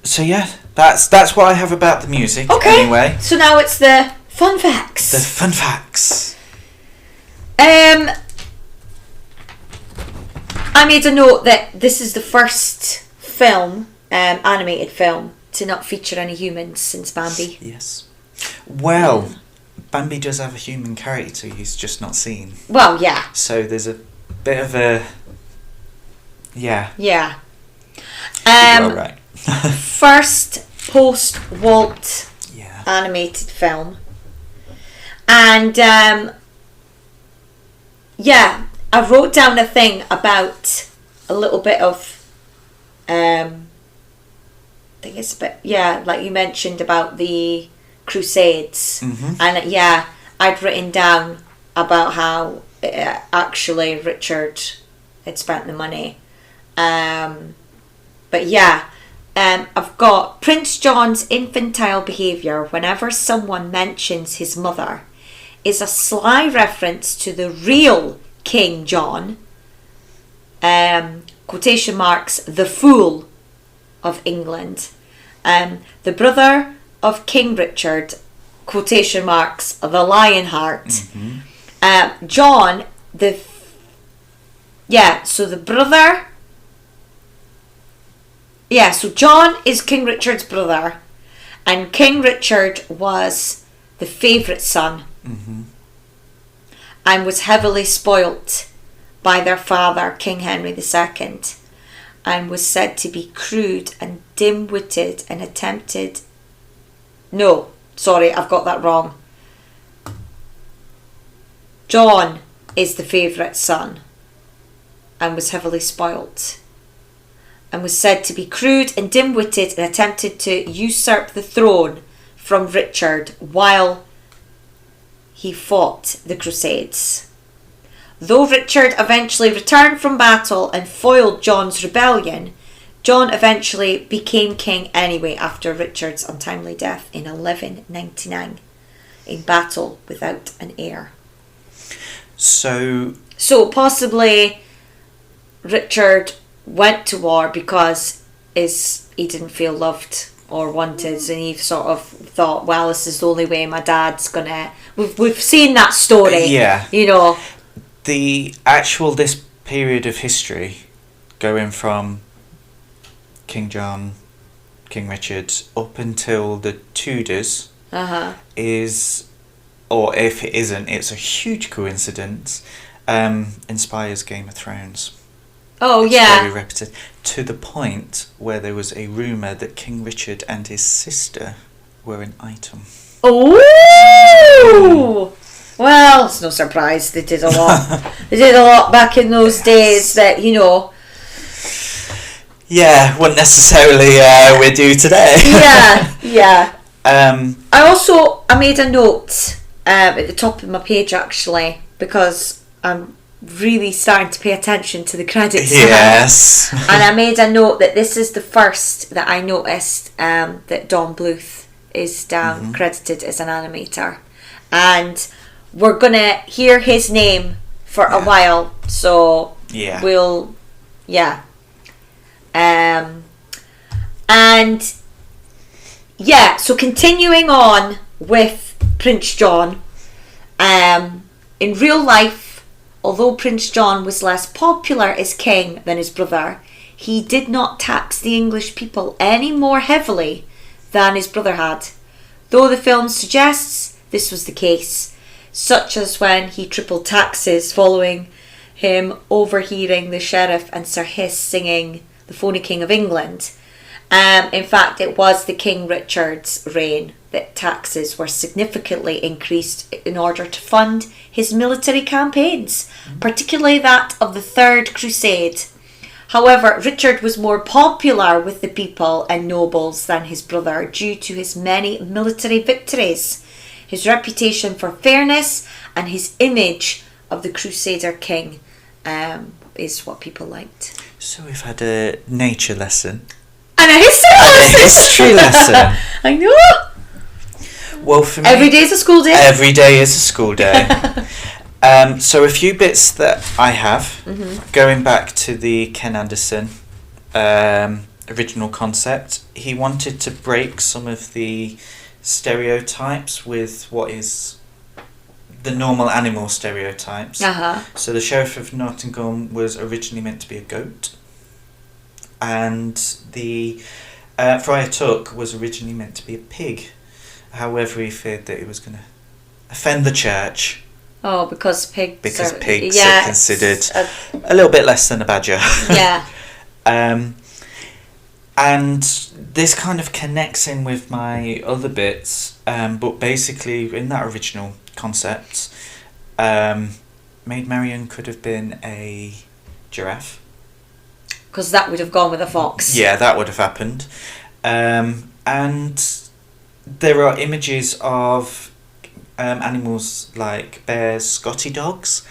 So yeah, that's what I have about the music. Okay. Anyway. So now it's the fun facts. The fun facts. I made a note that this is the first film, animated film, to not feature any humans since Bambi. Yes. Well, Bambi does have a human character he's just not seen. Well, yeah. So there's a bit of a... Yeah. Yeah. Well, right. First post-Walt animated film. And, yeah, I wrote down a thing about a little bit of... I think it's a bit... Yeah, like you mentioned about the Crusades. Mm-hmm. And, yeah, I'd written down about how actually Richard had spent the money. But yeah, I've got Prince John's infantile behaviour whenever someone mentions his mother is a sly reference to the real King John, quotation marks, the fool of England, the brother of King Richard, quotation marks, the Lionheart. Mm-hmm. John, so the brother... Yeah, so John is King Richard's brother, and King Richard was the favourite son, and was heavily spoilt by their father, King Henry II, and was said to be crude and dim-witted and attempted... No, sorry, I've got that wrong. John is the favourite son, and was heavily spoilt, and was said to be crude and dim-witted and attempted to usurp the throne from Richard while he fought the Crusades. Though Richard eventually returned from battle and foiled John's rebellion, John eventually became king anyway after Richard's untimely death in 1199 in battle without an heir. So possibly Richard went to war because he didn't feel loved or wanted, and he sort of thought, well, this is the only way my dad's gonna... We've seen that story. Yeah. You know. This period of history, going from King John, King Richard, up until the Tudors, is, or if it isn't, it's a huge coincidence, inspires Game of Thrones. Oh, it's yeah. very repetitive, to the point where there was a rumour that King Richard and his sister were an item. Oh! Well, it's no surprise. They did a lot. They did a lot back in those days that, you know... Yeah, wouldn't necessarily we do today. Yeah. I made a note at the top of my page, actually, because I'm really starting to pay attention to the credits. Yes. And I made a note that this is the first that I noticed that Don Bluth is down credited as an animator, and we're gonna hear his name for a while, so we'll so continuing on with Prince John, in real life, although Prince John was less popular as king than his brother, he did not tax the English people any more heavily than his brother had, though the film suggests this was the case, such as when he tripled taxes following him overhearing the sheriff and Sir Hiss singing The Phony King of England. In fact, it was the King Richard's reign that taxes were significantly increased in order to fund his military campaigns, particularly that of the Third Crusade. However, Richard was more popular with the people and nobles than his brother due to his many military victories, his reputation for fairness, and his image of the Crusader king is what people liked. So we've had a nature lesson. And a history lesson. I know. Well, for me, every day is a school day. Every day is a school day. So a few bits that I have, going back to the Ken Anderson original concept, he wanted to break some of the stereotypes with what is the normal animal stereotypes. Uh-huh. So the Sheriff of Nottingham was originally meant to be a goat, and the Friar Tuck was originally meant to be a pig. However, he feared that he was going to offend the church. Oh, because pigs are considered a little bit less than a badger. Yeah. And this kind of connects in with my other bits, but basically in that original concept, Maid Marian could have been a giraffe. Because that would have gone with a fox. Yeah, that would have happened. And there are images of animals like bears, Scotty dogs,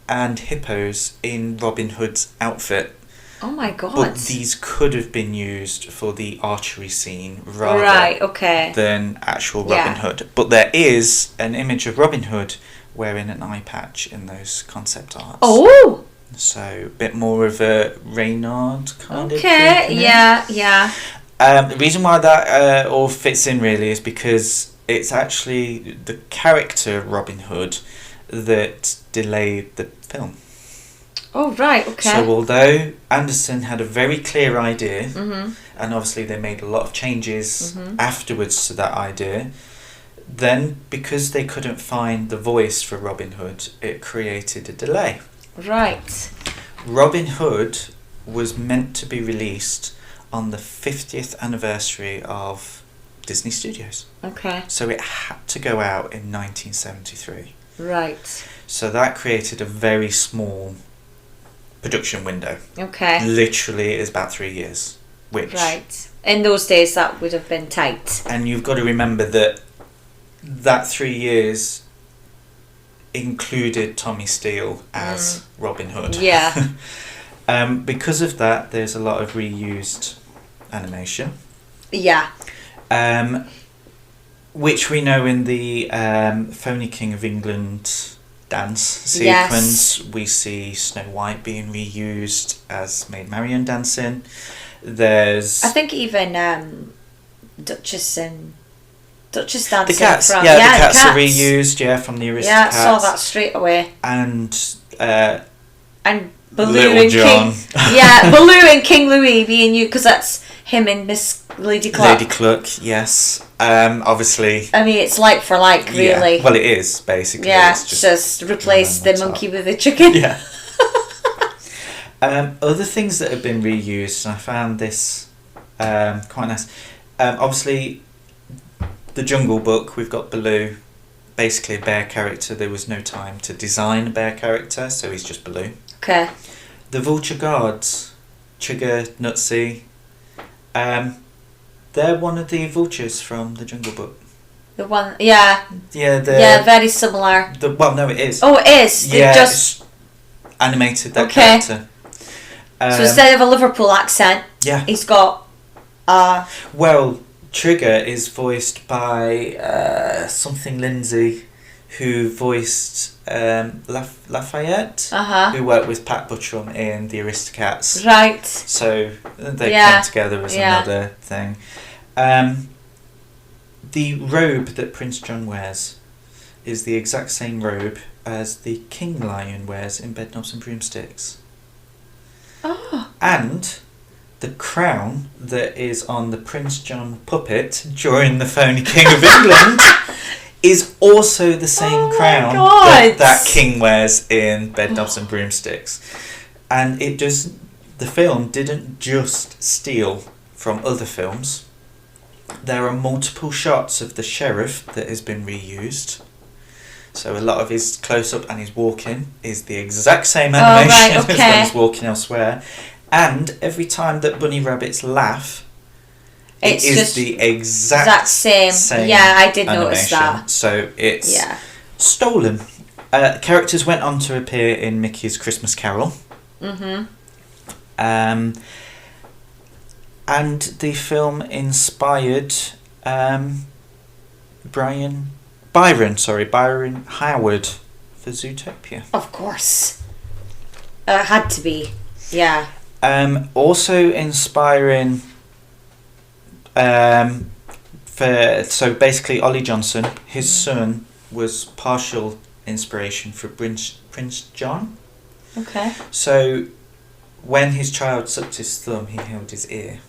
and hippos in Robin Hood's outfit. Oh my god. But these could have been used for the archery scene rather than actual Robin Hood. But there is an image of Robin Hood wearing an eye patch in those concept arts. Oh! So a bit more of a Reynard kind of thing. Okay, yeah. The reason why that all fits in really is because it's actually the character Robin Hood that delayed the film. Oh, right, okay. So although Anderson had a very clear idea, mm-hmm. and obviously they made a lot of changes afterwards to that idea, then because they couldn't find the voice for Robin Hood, it created a delay. Right. Robin Hood was meant to be released on the 50th anniversary of Disney Studios. Okay. So it had to go out in 1973. Right. So that created a very small production window. Okay. Literally is about 3 years. Which, right. In those days that would have been tight. And you've got to remember that 3 years included Tommy Steele as Robin Hood. Yeah. Because of that, there's a lot of reused animation. Yeah. Which we know in the Phony King of England dance sequence. Yes. We see Snow White being reused as Maid Marian dancing. There's... I think even Duchess dancing. The cats, the cats are reused, from the Aristocats. Yeah, I saw that straight away. And Baloo Little and John. Baloo and King Louis being you, because that's him and Miss Lady Cluck. Lady Cluck, yes. Obviously... I mean, it's like for like, really. Yeah. Well, it is, basically. Yeah, it's just replace the monkey with the chicken. Yeah. Other things that have been reused, and I found this quite nice. Obviously, the Jungle Book, we've got Baloo, basically a bear character. There was no time to design a bear character, so he's just Baloo. Okay. The Vulture Guards, Trigger, Nutsy, they're one of the vultures from the Jungle Book. The one, yeah. Yeah, very similar. Well, no, it is. Oh, it is? They've just animated that character. So instead of a Liverpool accent, he's got... Well, Trigger is voiced by something Lindsay, who voiced Lafayette, who worked with Pat Buttram in the Aristocats. Right. So they came together as another thing. The robe that Prince John wears is the exact same robe as the King Lion wears in Bedknobs and Broomsticks. Oh. And the crown that is on the Prince John puppet during the Phony King of England is also the same crown that King wears in Bedknobs and Broomsticks. And the film didn't just steal from other films. There are multiple shots of the sheriff that has been reused. So a lot of his close-up and his walking is the exact same animation as when he's walking elsewhere. And every time that bunny rabbits laugh, it is the exact same Yeah, I did animation. Notice that. So it's stolen. Characters went on to appear in Mickey's Christmas Carol. Mm-hmm. And the film inspired Byron Howard for Zootopia. Of course. Had to be. Yeah. Also inspiring so basically Ollie Johnson, his son was partial inspiration for Prince John. Okay. So, when his child sucked his thumb, he held his ear.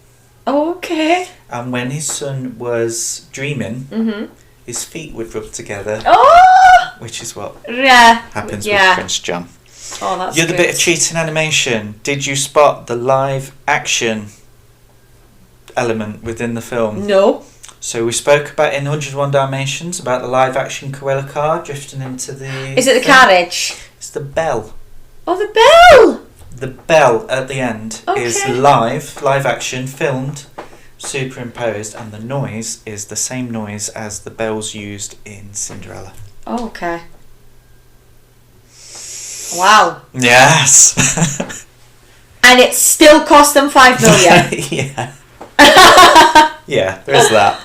Oh, okay. And when his son was dreaming, Mm-hmm. his feet would rub together, Oh! which is what Yeah. happens Yeah. with Prince John. Oh, that's The other good. bit of cheating animation. Did you spot the live action element within the film? No. So we spoke about in 101 Dalmatians about the live action Cruella car drifting into the... Is it the carriage? It's the bell. Oh, the bell! The bell at the end is Okay. live action, filmed, superimposed, and the noise is the same noise as the bells used in Cinderella. Oh, okay. Wow. Yes. And it still cost them $5 million. Yeah. Yeah, there is that.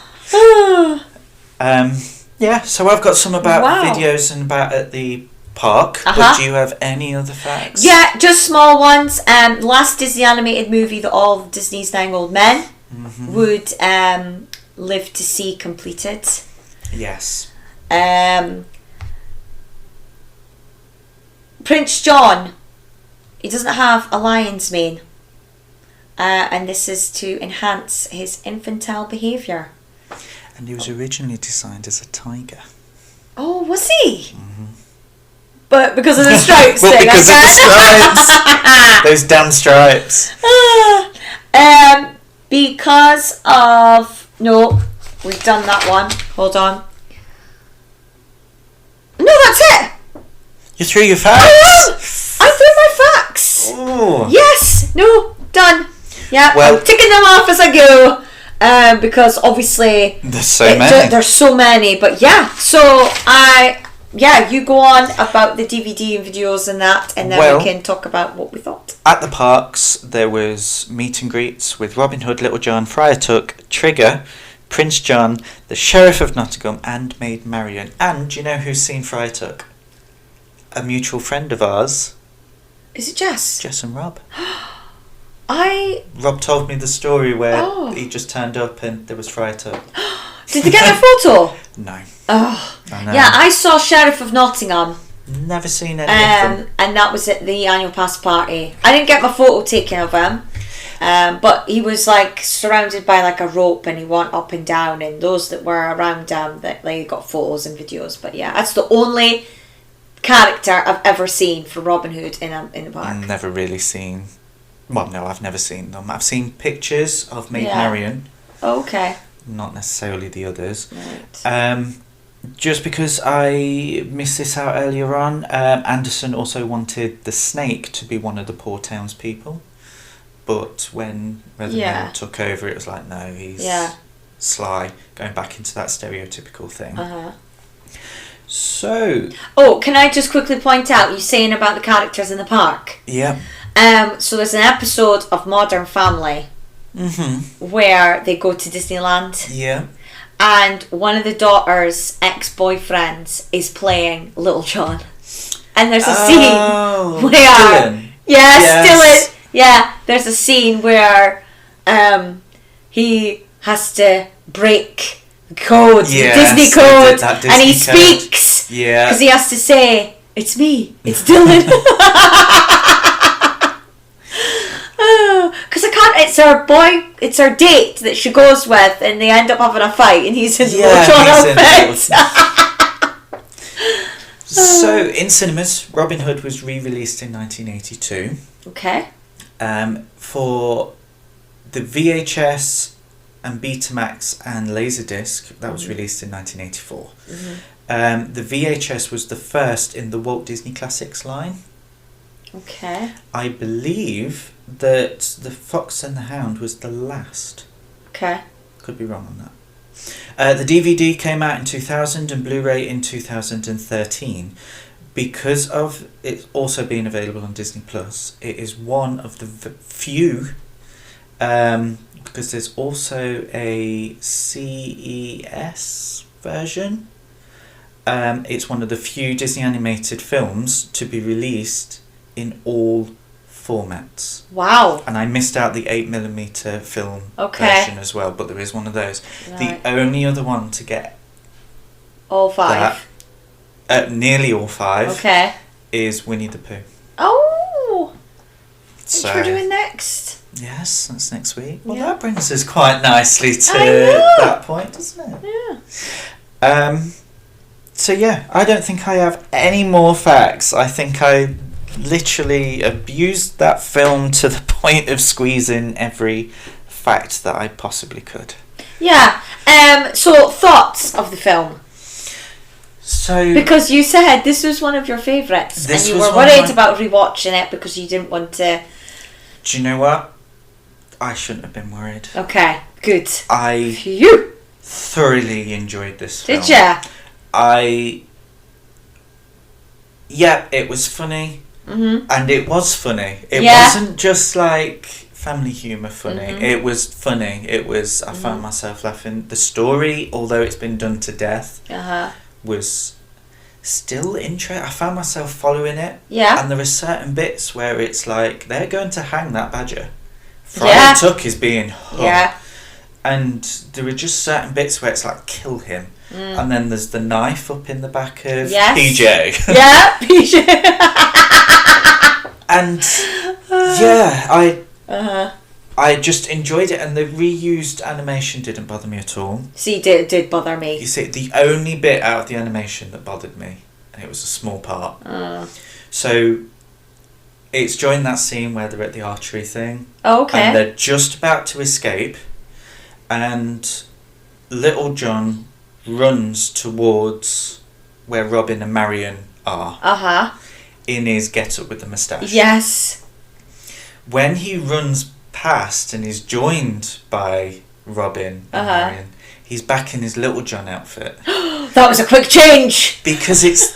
Yeah, so I've got some about Wow. videos and about at the park. Uh-huh. But do you have any other facts? Yeah, just small ones. Last Disney animated movie that all of Disney's 9-year-old men would live to see completed. Yes. Prince John, he doesn't have a lion's mane. And this is to enhance his infantile behaviour. And he was originally designed as a tiger. Oh, was he? But because of the stripes Well, thing. because of the stripes. Those damn stripes. Because of... No, we've done that one. Hold on. No, that's it. You threw your facts. I threw my facts. Oh. Yes. No. Done. Yeah. Well- I'm ticking them off as I go. Because obviously... There's so many. There's so many. But yeah. So you go on about the DVD and videos and that, and then we can talk about what we thought. At the parks, there was meet and greets with Robin Hood, Little John, Friar Tuck, Trigger, Prince John, the Sheriff of Nottingham, and Maid Marian. And do you know who's seen Friar Tuck? A mutual friend of ours, Is it Jess? Jess and Rob. Rob told me the story where Oh. he just turned up and there was Friar Tuck. Did they get their photo? No. Oh. I know. Yeah, I saw Sheriff of Nottingham. Never seen any of them. And that was at the annual pass party. I didn't get my photo taken of him, but he was like surrounded by like a rope, and he went up and down. And those that were around him, that like got photos and videos. But yeah, that's the only character I've ever seen for Robin Hood in the park. Never really seen. Well, no, I've never seen them. I've seen pictures of Maid Yeah. Marian, Okay. not necessarily the others. Right. Just because I missed this out earlier on, Anderson also wanted the snake to be one of the poor townspeople, but when Weathermill took over, it was like, no, he's sly, going back into that stereotypical thing. So... Oh, can I just quickly point out, you're saying about the characters in the park? Yeah. So there's an episode of Modern Family where they go to Disneyland. Yeah. And one of the daughter's ex-boyfriends is playing Little John. And there's a scene where... Dylan. Yes. Dylan. Yeah, there's a scene where he has to break the code, the Disney code, and he speaks. Yeah. Because he has to say, "It's me, it's Dylan." Because I can't. It's her date that she goes with, and they end up having a fight, and he's in the Little John outfit. So in cinemas, Robin Hood was re-released in 1982. Okay. For the VHS and Betamax and Laserdisc, that was released in 1984. The VHS was the first in the Walt Disney Classics line. Okay. I believe that the Fox and the Hound was the last. Okay. Could be wrong on that. The DVD came out in 2000 and Blu-ray in 2013. Because of it also being available on Disney Plus, it is one of the few, because there's also a CES version. It's one of the few Disney animated films to be released in all formats. Wow. And I missed out the 8mm film version as well, but there is one of those. Right. The only other one to get all five that nearly all 5, Okay. is Winnie the Pooh. Oh! So, Which we're doing next. Yes, that's next week. Well, Yeah. that brings us quite nicely to that point, doesn't it? Yeah. So yeah, I don't think I have any more facts. I think I literally abused that film to the point of squeezing every fact that I possibly could. Yeah. So, thoughts of the film? So Because you said this was one of your favourites, and you were worried about rewatching it because you didn't want to... Do you know what? I shouldn't have been worried. Okay, good. I Phew. thoroughly enjoyed this film. Did ya? Yeah, it was funny. Mm-hmm. And it was funny. It Yeah. wasn't just like family humour funny. Mm-hmm. It was funny. It was, I found myself laughing. The story, although it's been done to death, Uh-huh. was still interesting. I found myself following it. Yeah. And there are certain bits where it's like, they're going to hang that badger. Friday Yeah. Tuck is being hung. Yeah. And there were just certain bits where it's like, kill him. And then there's the knife up in the back of Yes. PJ. Yeah, PJ. And yeah, Uh-huh. I just enjoyed it, and the reused animation didn't bother me at all. See, it did bother me. You see, the only bit out of the animation that bothered me, and it was a small part. So it's during that scene where they're at the archery thing. Oh, okay. And they're just about to escape, and Little John runs towards where Robin and Marion are Uh-huh. in his get-up with the moustache. Yes. When he runs past and is joined by Robin and Uh-huh. Marion, he's back in his Little John outfit. That was a quick change. Because it's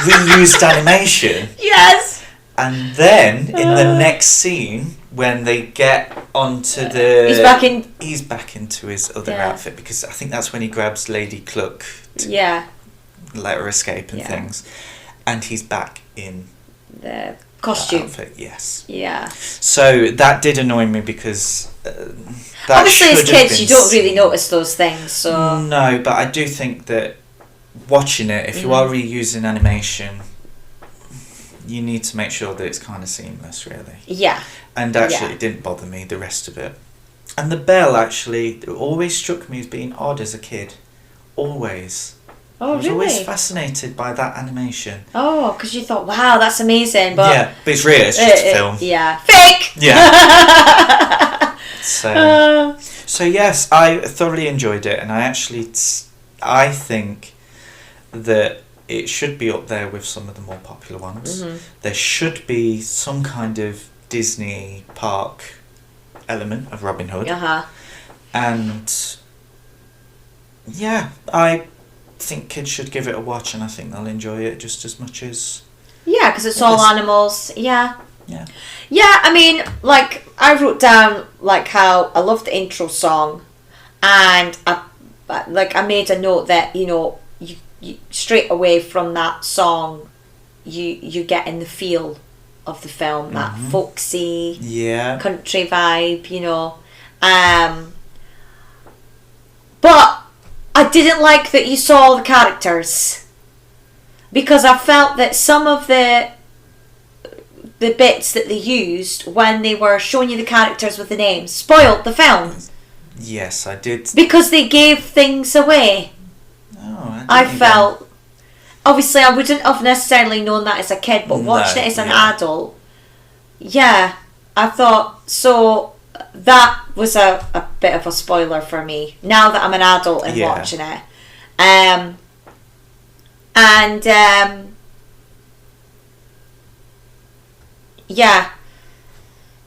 reused animation. Yes. And then, in the next scene, when they get onto the... He's back into his other Yeah. outfit, because I think that's when he grabs Lady Cluck to Yeah. let her escape and Yeah. things. And he's back in The that costume. outfit, yes. Yeah. So that did annoy me, because that Obviously, as should have kids, been you don't really seen. notice those things, so... No, but I do think that watching it, if you are reusing animation, you need to make sure that it's kind of seamless, really. Yeah. And actually, Yeah. it didn't bother me, the rest of it. And the bell, actually, it always struck me as being odd as a kid. Always. Oh, I was always really? fascinated by that animation. Oh, because you thought, wow, that's amazing, but... Yeah, but it's real, it's just a film. Yeah. Fake! Yeah. So yes, I thoroughly enjoyed it, and I think that it should be up there with some of the more popular ones. There should be some kind of Disney park element of Robin Hood. Uh-huh. And yeah, I think kids should give it a watch, and I think they'll enjoy it just as much as... Yeah, because it's all animals. Yeah. Yeah. Yeah, I mean, like, I wrote down, like, how I love the intro song, and I made a note that, you know, you straight away from that song, you get in the feel of the film, that folksy, country vibe, you know. But I didn't like that you saw all the characters, because I felt that some of the bits that they used when they were showing you the characters with the names spoiled the film. Yes, I did. Because they gave things away. Oh, I felt... Obviously, I wouldn't have necessarily known that as a kid, but watching it as an adult, yeah, I thought... So, that was a bit of a spoiler for me, now that I'm an adult and watching it. Yeah.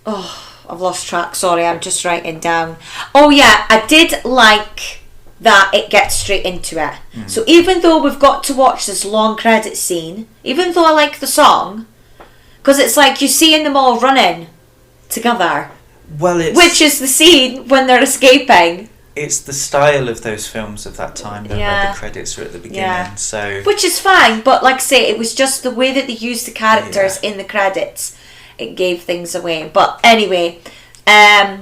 Oh, I've lost track. Sorry, I'm just writing down. Oh, yeah, I did like that it gets straight into it. So even though we've got to watch this long credit scene, even though I like the song, because it's like you're seeing them all running together. Well, which is the scene when they're escaping. It's the style of those films of that time, though, where the credits are at the beginning. So, which is fine, but like I say, it was just the way that they used the characters in the credits. It gave things away. But anyway, I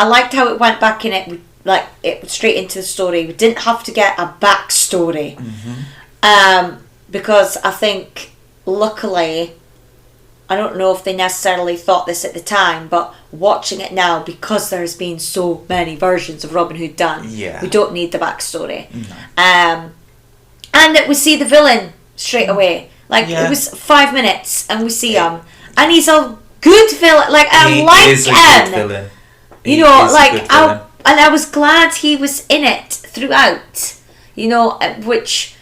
liked how it went back in it. It was straight into the story. We didn't have to get a backstory. Because I think, luckily, I don't know if they necessarily thought this at the time, but watching it now, because there's been so many versions of Robin Hood done, we don't need the backstory. No. And that we see the villain straight away. Like, it was 5 minutes and we see him. And he's a good villain. Like, I like is a him. good villain. You know, like, I was glad he was in it throughout. You know, which,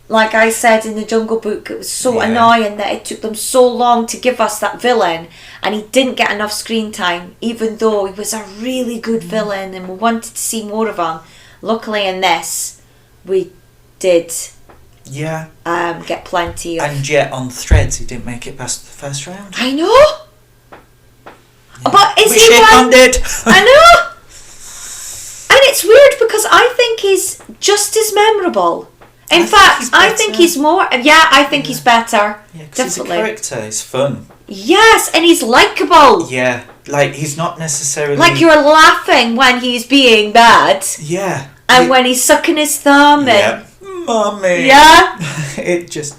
like I said in the Jungle Book, it was so annoying that it took them so long to give us that villain, and he didn't get enough screen time, even though he was a really good villain and we wanted to see more of him. Luckily in this, we did get plenty of... And yet on Threads, he didn't make it past the first round. I know! Yeah. But is he one? Did. I know! And it's weird because I think he's just as memorable. In fact, I think he's more... Yeah, I think he's better. Yeah, because he's a character. He's fun. Yes, and he's likeable. Yeah, like, he's not necessarily... Like, you're laughing when he's being bad. Yeah. And when he's sucking his thumb and... Mummy. Yeah. It just...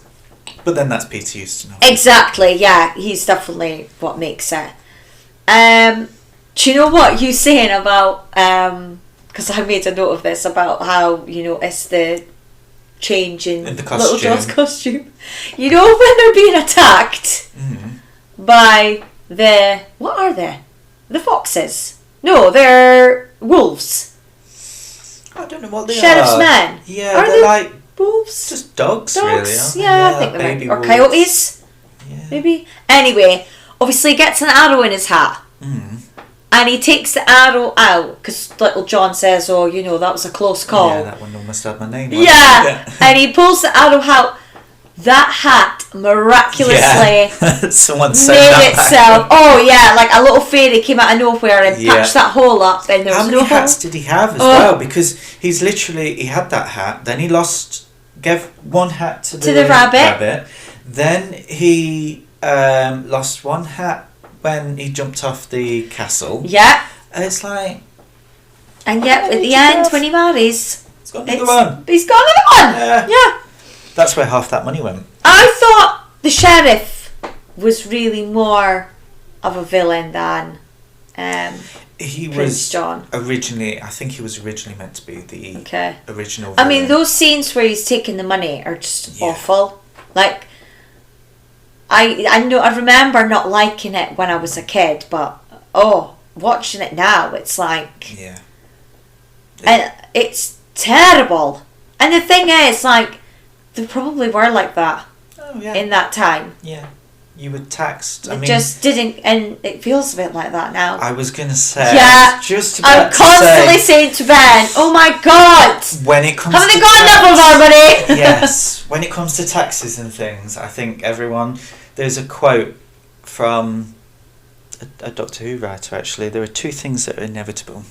But then that's Peter Houston. Exactly, yeah. He's definitely what makes it. Do you know what you're saying about... Because I made a note of this, about how, you know, it's the change in the costume. Little John's costume. You know, when they're being attacked by the... What are they? The foxes? No, they're wolves. I don't know what they Sheriff's are. men. Yeah, are they're like wolves. just dogs really. Aren't Yeah, they? I think they might be. Or wolves. coyotes. Yeah. Maybe. Anyway, obviously he gets an arrow in his hat. And he takes the arrow out because Little John says, "Oh, you know, that was a close call." Yeah, that one almost had my name. Yeah. And he pulls the arrow out. That hat miraculously Someone made itself. Oh yeah, like a little fairy came out of nowhere and patched that hole up. And there was How many no hats hole. did he have as well? Because he had that hat. Then he gave one hat to the rabbit. Then he lost one hat when he jumped off the castle. Yeah. And it's like... And yet, at the end, when he marries... He's got another one. He's got another one! Yeah. That's where half that money went. I thought the sheriff was really more of a villain than he Prince was John. I think he was originally meant to be the original villain. I mean, those scenes where he's taking the money are just awful. Like... I know. I remember not liking it when I was a kid, but watching it now, it's like and it's terrible. And the thing is, like, they probably were like that in that time. Yeah, you were taxed. It just didn't, and it feels a bit like that now. I was gonna say, I'm constantly saying to Ben, "Oh my God, when it comes, haven't they got enough of our money?" Yes, when it comes to taxes and things, I think there's a quote from a Doctor Who writer, actually. There are two things that are inevitable: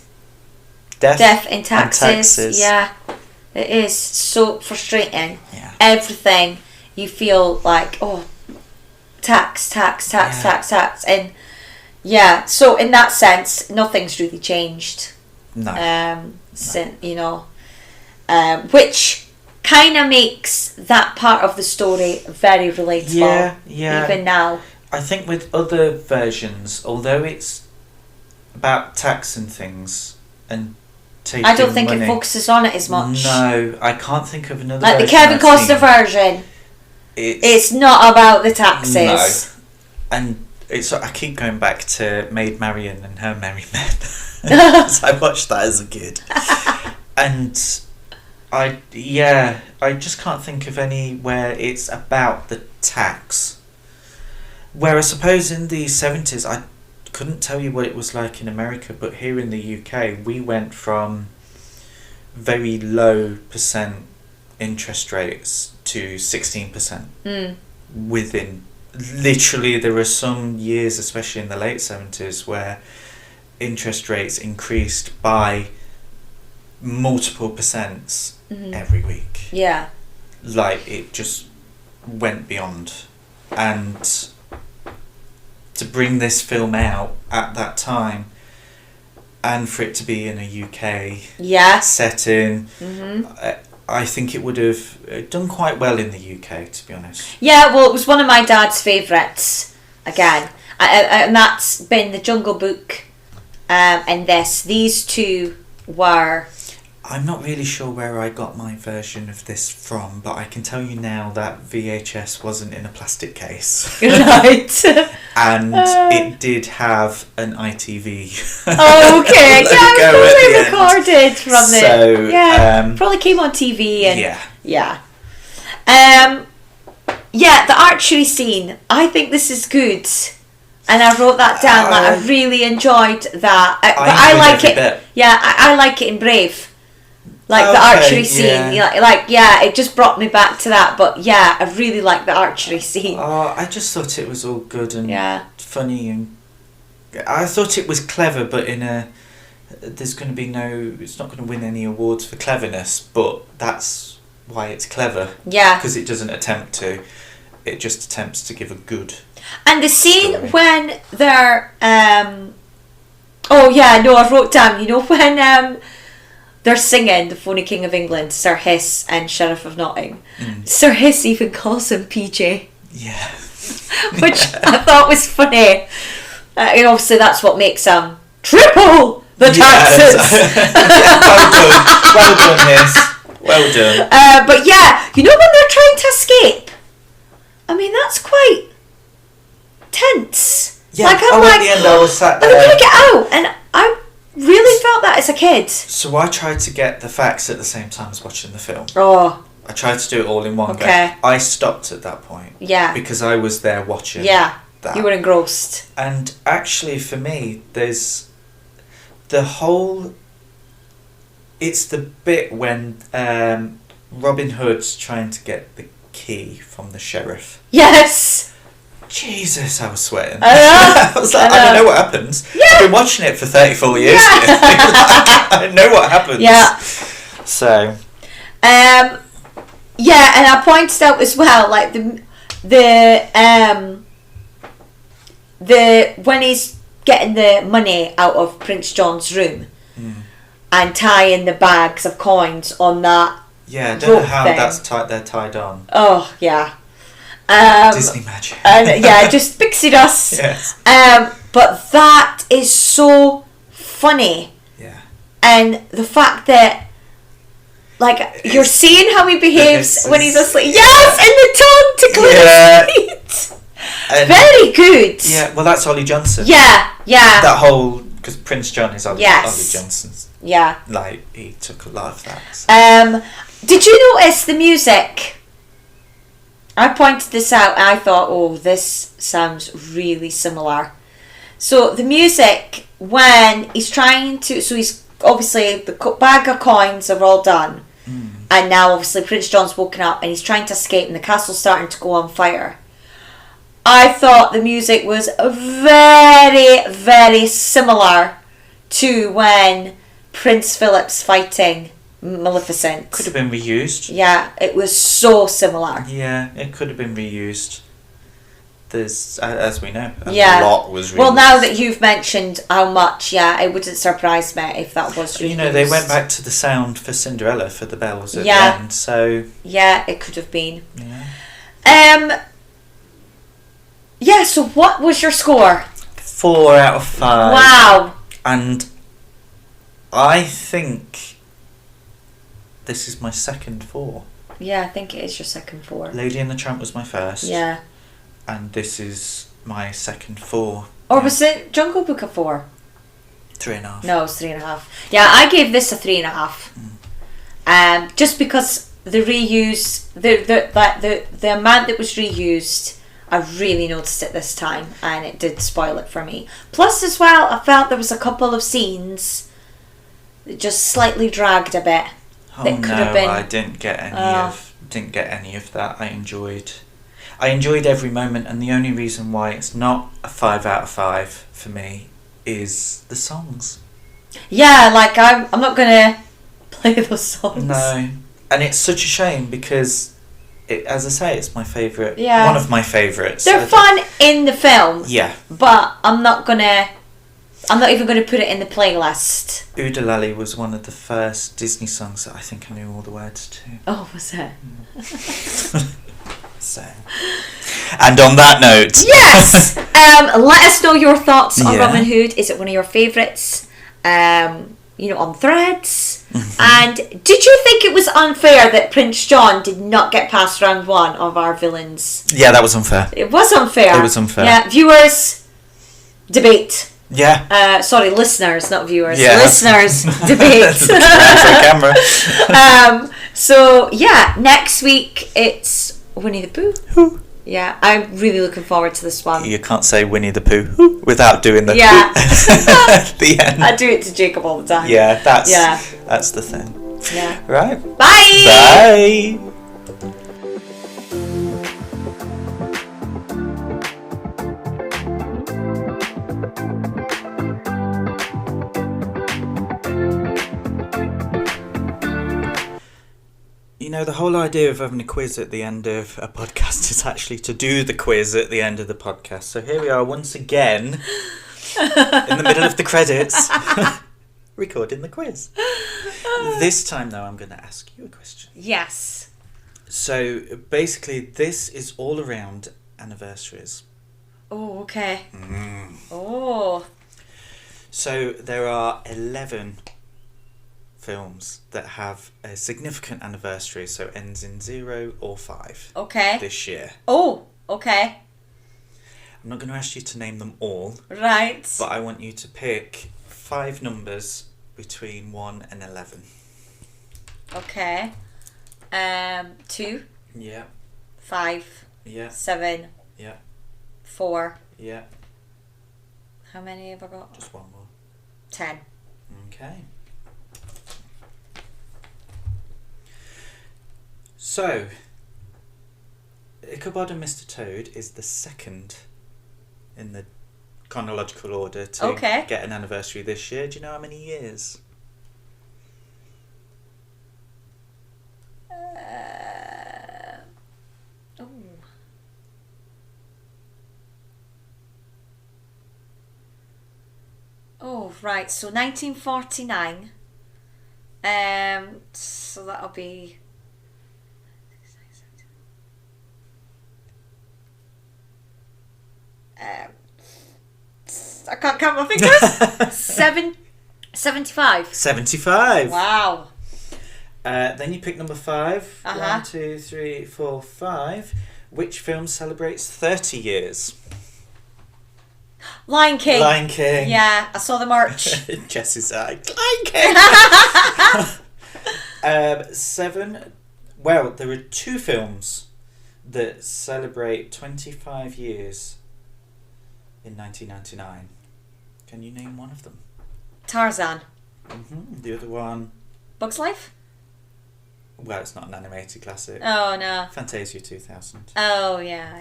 death and taxes. Yeah, it is so frustrating. Yeah. Everything you feel like, tax, and so in that sense, nothing's really changed. No. Since, you know, which kind of makes that part of the story very relatable. Yeah. Even now. I think with other versions, although it's about tax and things and taking I don't think money, it focuses on it as much. No, I can't think of another like version. The Kevin Costner version. It's not about the taxes. No. And I keep going back to Maid Marian and Her Merry Men. I watched that as a kid. And I just can't think of anywhere it's about the tax. Where I suppose in the 70s, I couldn't tell you what it was like in America, but here in the UK, we went from very low percent interest rates to 16% within... Literally, there were some years, especially in the late 70s, where interest rates increased by multiple percents every week. Yeah. Like, it just went beyond. And to bring this film out at that time, and for it to be in a UK setting, I think it would have done quite well in the UK, to be honest. Yeah, well, it was one of my dad's favourites, again. And that's been The Jungle Book and this. These two were... I'm not really sure where I got my version of this from, but I can tell you now that VHS wasn't in a plastic case. Right. And it did have an ITV. Oh, okay. Yeah, it was probably recorded from so, it. Yeah, probably came on TV. And, yeah. Yeah, the archery scene. I think this is good. And I wrote that down. I really enjoyed that. I like it. Bit. Yeah, I like it in Brave. Like the archery scene, it just brought me back to that. But yeah, I really like the archery scene. I just thought it was all good and funny, and I thought it was clever. But there's going to be it's not going to win any awards for cleverness. But that's why it's clever. Yeah, because it doesn't attempt to. It just attempts to give a good. And the scene story. When they're I wrote down. When they're singing The Phony King of England, Sir Hiss and Sheriff of Nottingham. Sir Hiss even calls him PJ. Yeah. Which I thought was funny. Obviously that's what makes triple the taxes. Well done, Hiss. Well done. But yeah, when they're trying to escape, I mean, that's quite tense. Yeah, at the end I was sat there. I'm going to get out, and I really felt that as a kid. So I tried to get the facts at the same time as watching the film. Oh. I tried to do it all in one go. I stopped at that point. Yeah. Because I was there watching. Yeah. That. You were engrossed. And actually, for me, there's the whole. It's the bit when Robin Hood's trying to get the key from the sheriff. Yes. Jesus, I was sweating. I was like, I don't know what happens. Yeah. I've been watching it for 34 years. Yeah. I know what happens. Yeah. So. Yeah, and I pointed out as well, like the when he's getting the money out of Prince John's room and tying the bags of coins on that. Yeah, I don't know how they're tied on. Oh yeah. Disney magic. And just pixie dust. Yes. But that is so funny. Yeah. And the fact that, like, you're seeing how he behaves when he's asleep. Yes, and the tongue tickling his feet. Very good. Yeah, well, that's Ollie Johnson. Yeah. That whole, because Prince John is Ollie Johnson's. Yeah. Like, he took a lot of that. Did you notice the music? I pointed this out and I thought, this sounds really similar. So the music, when he's trying to... So he's obviously, the bag of coins are all done. And now obviously Prince John's woken up and he's trying to escape and the castle's starting to go on fire. I thought the music was very, very similar to when Prince Philip's fighting Maleficent. Could have been reused. Yeah, it was so similar. Yeah, it could have been reused. There's, as we know, a lot was reused. Well, now that you've mentioned how much, it wouldn't surprise me if that was reused. They went back to the sound for Cinderella for the bells at the end, so... Yeah, it could have been. Yeah. So what was your score? 4 out of 5. Wow. And I think... This is my second 4. Yeah, I think it is your second 4. Lady and the Tramp was my first. Yeah. And this is my second 4. Or was it Jungle Book a 4? 3.5. No, it was 3.5. Yeah, I gave this a 3.5. Just because the reuse, the amount that was reused, I really noticed it this time, and it did spoil it for me. Plus, as well, I felt there was a couple of scenes that just slightly dragged a bit. Oh no, I didn't get any of that. I enjoyed every moment, and the only reason why it's not a 5 out of 5 for me is the songs. Yeah, like I'm not gonna play those songs. No, and it's such a shame because, as I say, it's my favourite. Yeah, one of my favourites. They're fun in the film. Yeah, but I'm not gonna I'm not even going to put it in the playlist. Ooda Lally was one of the first Disney songs that I think I knew all the words to. Oh, was it? So, and on that note, yes. Let us know your thoughts on Robin Hood. Is it one of your favourites? On Threads. And did you think it was unfair that Prince John did not get past round 1 of our villains? Yeah, that was unfair. It was unfair. It was unfair. Yeah, viewers, debate. Yeah. Sorry, listeners, not viewers. Yeah. Listeners, debate. Camera. So, yeah, next week it's Winnie the Pooh. Yeah, I'm really looking forward to this one. You can't say Winnie the Pooh without doing the at the end. I do it to Jacob all the time. Yeah, that's the thing. Yeah. Right. Bye. Bye. You know, the whole idea of having a quiz at the end of a podcast is actually to do the quiz at the end of the podcast. So here we are once again, in the middle of the credits, recording the quiz. This time, though, I'm going to ask you a question. Yes. So basically, this is all around anniversaries. Oh, okay. Oh. So there are 11 films that have a significant anniversary, so ends in 0 or 5. Okay. This year. Oh, okay. I'm not going to ask you to name them all. Right. But I want you to pick 5 numbers between 1 and 11. Okay. 2. Yeah. 5. Yeah. 7. Yeah. 4. Yeah. How many have I got? Just one more. 10. Okay. So, Ichabod and Mr. Toad is the second in the chronological order to get an anniversary this year. Do you know how many years? Oh, right. So 1949. So that'll be. I can't count my fingers. 75. 75. Wow. Then you pick number 5. Uh-huh. 1, 2, 3, 4, 5. Which film celebrates 30 years? Lion King. Lion King. Yeah, I saw the march. Jess's eye. Lion King. 7. Well, there are 2 films that celebrate 25 years in 1999. Can you name one of them? Tarzan. The other one? Bugs Life? Well, it's not an animated classic. Oh, no. Fantasia 2000. Oh, yeah.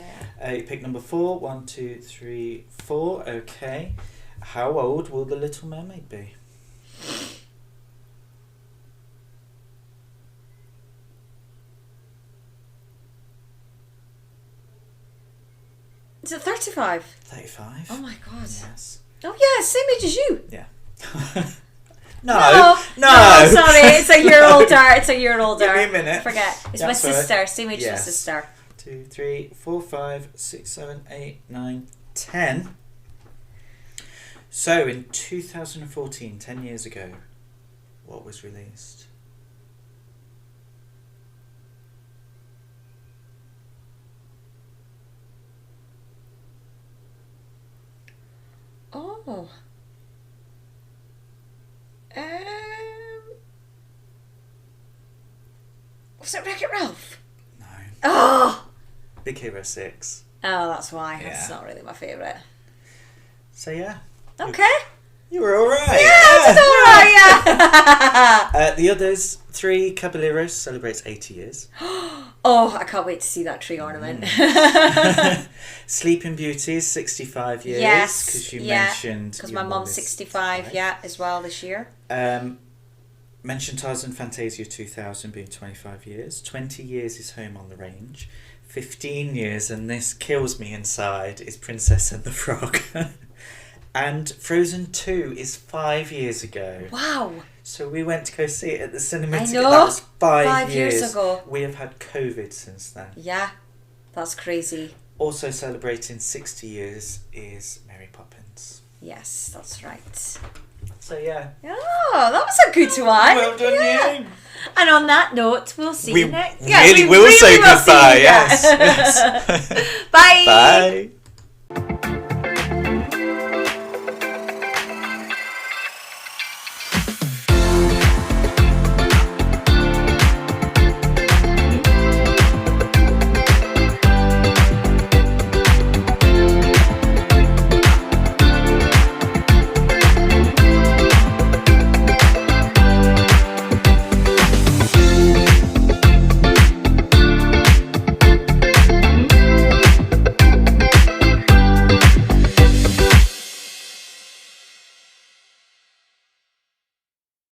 You pick number 4. 1, 2, 3, 4. Okay. How old will the Little Mermaid be? Is it 35? 35. Oh, my God. Yes. Oh, yeah, same age as you. Yeah. No, sorry, it's a year older. It's a year older. Give me a minute. Forget. It's my sister. Same age as my sister. 2, 3, 4, 5, 6, 7, 8, 9, 10. So in 2014, 10 years ago, what was released? Oh. Was it Wreck-It Ralph? No. Oh! Big Hero 6. Oh, that's why. Yeah. That's not really my favourite. So yeah. Okay. You were alright. Yeah, it's alright, yeah. The others, 3 Caballeros celebrates 80 years. Oh, I can't wait to see that tree ornament. Sleeping Beauty is 65 years. Yes. Because you mentioned. Because my mum's 65, yeah, as well this year. Mentioned Tarzan Fantasia 2000 being 25 years. 20 years is Home on the Range. 15 years, and this kills me inside, is Princess and the Frog. And Frozen 2 is 5 years ago. Wow. So we went to go see it at the cinema. I know. That was 5 5 years ago. We have had COVID since then. Yeah, that's crazy. Also celebrating 60 years is Mary Poppins. Yes, that's right. So yeah. Oh, that was a good one. Well done, you. And on that note, we'll see you next. We will say goodbye. Yes. Bye. Bye.